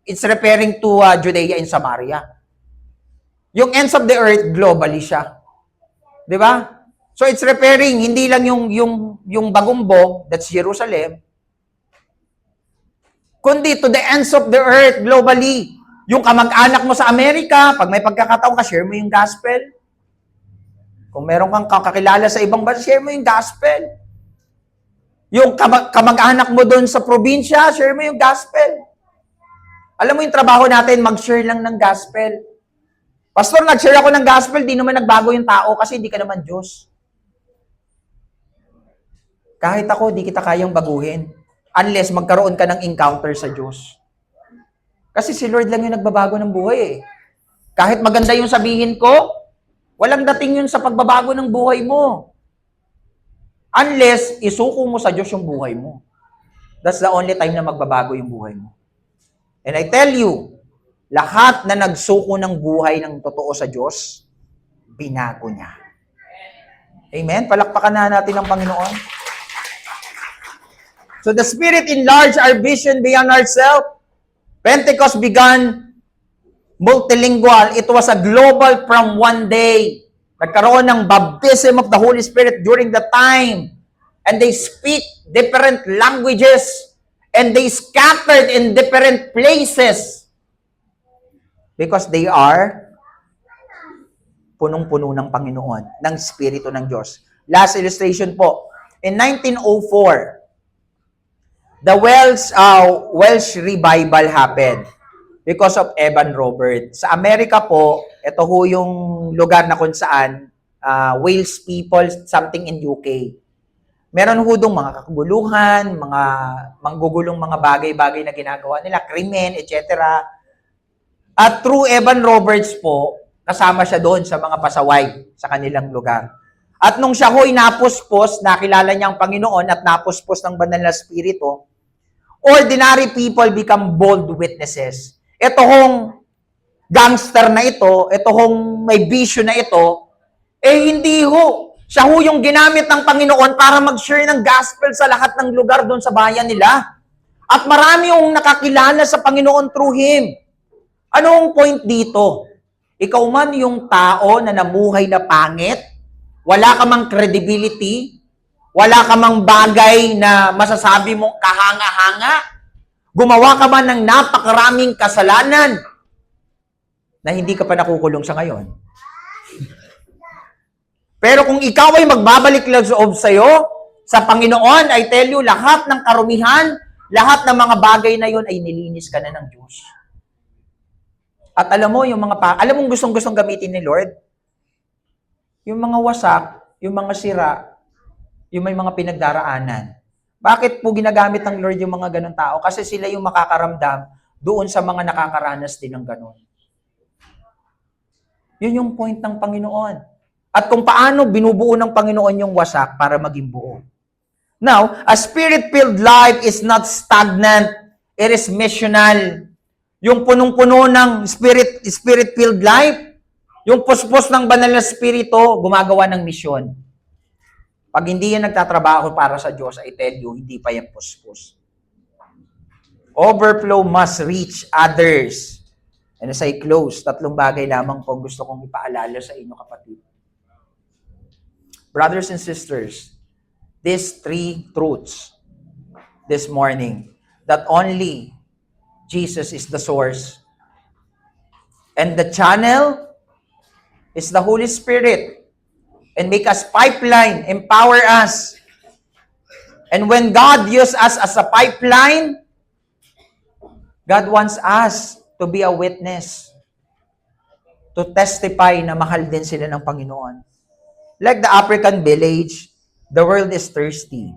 it's referring to Judea and Samaria. Yung ends of the earth, globally siya. Di ba? So it's referring, hindi lang yung Bagumbong, that's Jerusalem, kundi to the ends of the earth, globally. Yung kamag-anak mo sa Amerika, pag may pagkakataon ka, share mo yung gospel. Kung meron kang kakakilala sa ibang bansa, share mo yung gospel. Yung kamag-anak mo doon sa probinsya, share mo yung gospel. Alam mo yung trabaho natin, mag-share lang ng gospel. Pastor, nag-share ako ng gospel, di naman nagbago yung tao kasi hindi ka naman Diyos. Kahit ako, di kita kayang baguhin. Unless magkaroon ka ng encounter sa Diyos. Kasi si Lord lang yung nagbabago ng buhay eh. Kahit maganda yung sabihin ko, walang dating yun sa pagbabago ng buhay mo. Unless isuko mo sa Diyos yung buhay mo. That's the only time na magbabago yung buhay mo. And I tell you, lahat na nagsuko ng buhay ng totoo sa Diyos, binago niya. Amen? Palakpakan na natin ang Panginoon. So the Spirit enlarged our vision beyond ourselves. Pentecost began multilingual. It was a global from one day. Nagkaroon ng baptism of the Holy Spirit during the time. And they speak different languages. And they scattered in different places. Because they are punong-puno ng Panginoon, ng Espiritu ng Diyos. Last illustration po. In 1904, the Welsh revival happened because of Evan Roberts. Sa Amerika po, ito ho yung lugar na kung saan Wales people, something in UK. Meron ho dong mga kakaguluhan, mga manggugulong mga bagay-bagay na ginagawa nila, krimen, etc. At through Evan Roberts po, kasama siya doon sa mga pasaway sa kanilang lugar. At nung siya ho'y napuspos, nakilala niya ang Panginoon at napuspos ng banal na spirito, ordinary people become bold witnesses. Ito hong gangster na ito hong may vision na ito, hindi ho. Siya ho yung ginamit ng Panginoon para mag-share ng gospel sa lahat ng lugar doon sa bayan nila. At marami yung nakakilala sa Panginoon through him. Anong point dito? Ikaw man yung tao na namuhay na pangit, wala ka mang credibility, wala ka mang bagay na masasabi mong kahanga-hanga, gumawa ka man ng napakaraming kasalanan na hindi ka pa nakukulong sa ngayon. Pero kung ikaw ay magbabalik lang loob sa'yo, sa Panginoon, I tell you, lahat ng karumihan, lahat ng mga bagay na yun ay nilinis ka na ng Diyos. At alam mo, alam mong gustong-gustong gamitin ni Lord? Yung mga wasak, yung mga sira, yung may mga pinagdaraanan. Bakit po ginagamit ng Lord yung mga ganun tao? Kasi sila yung makakaramdam doon sa mga nakakaranas din ng ganun. Yun yung point ng Panginoon. At kung paano binubuo ng Panginoon yung wasak para maging buo. Now, a spirit-filled life is not stagnant. It is missional. Yung punong-puno ng spirit-filled life, Yung puspos ng banal na spirito, gumagawa ng misyon. Pag hindi yan nagtatrabaho para sa Diyos, I tell you, hindi pa yan puspos. Overflow must reach others. And as I close, 3 bagay lamang po gusto kong ipaalala sa inyo, kapatid. Brothers and sisters, these 3 truths this morning, that only Jesus is the source, and the channel is the Holy Spirit, and make us pipeline, empower us. And when God uses us as a pipeline, God wants us to be a witness, to testify na mahal din sila ng Panginoon. Like the African village, the world is thirsty.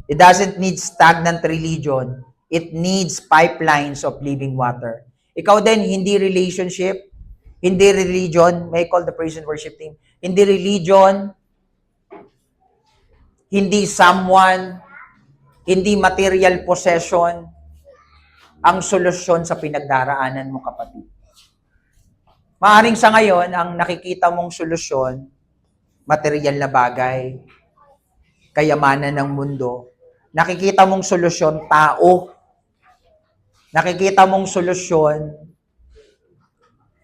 It doesn't need stagnant religion. It needs pipelines of living water. Ikaw din, hindi relationship, hindi religion, may call the praise and worship team, hindi religion, hindi someone, hindi material possession, ang solusyon sa pinagdaraanan mo, kapatid. Maaring sa ngayon, ang nakikita mong solusyon, material na bagay, kayamanan ng mundo. Nakikita mong solusyon, tao. Nakikita mong solusyon,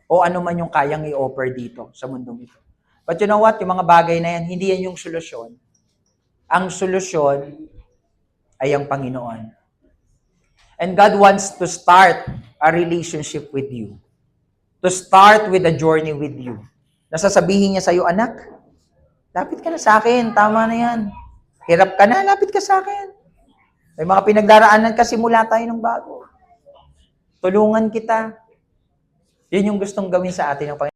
o ano man yung kayang i-offer dito sa mundong ito. But you know what? Yung mga bagay na yan, hindi yan yung solusyon. Ang solusyon ay ang Panginoon. And God wants to start a relationship with you. To start with a journey with you. Nasasabihin niya sa'yo, anak, lapit ka na sa akin, tama na yan. Hirap ka na, lapit ka sa akin. May mga pinagdaraanan ka, simula tayo ng bago. Tulungan kita. Yun yung gustong gawin sa atin ng Panginoon.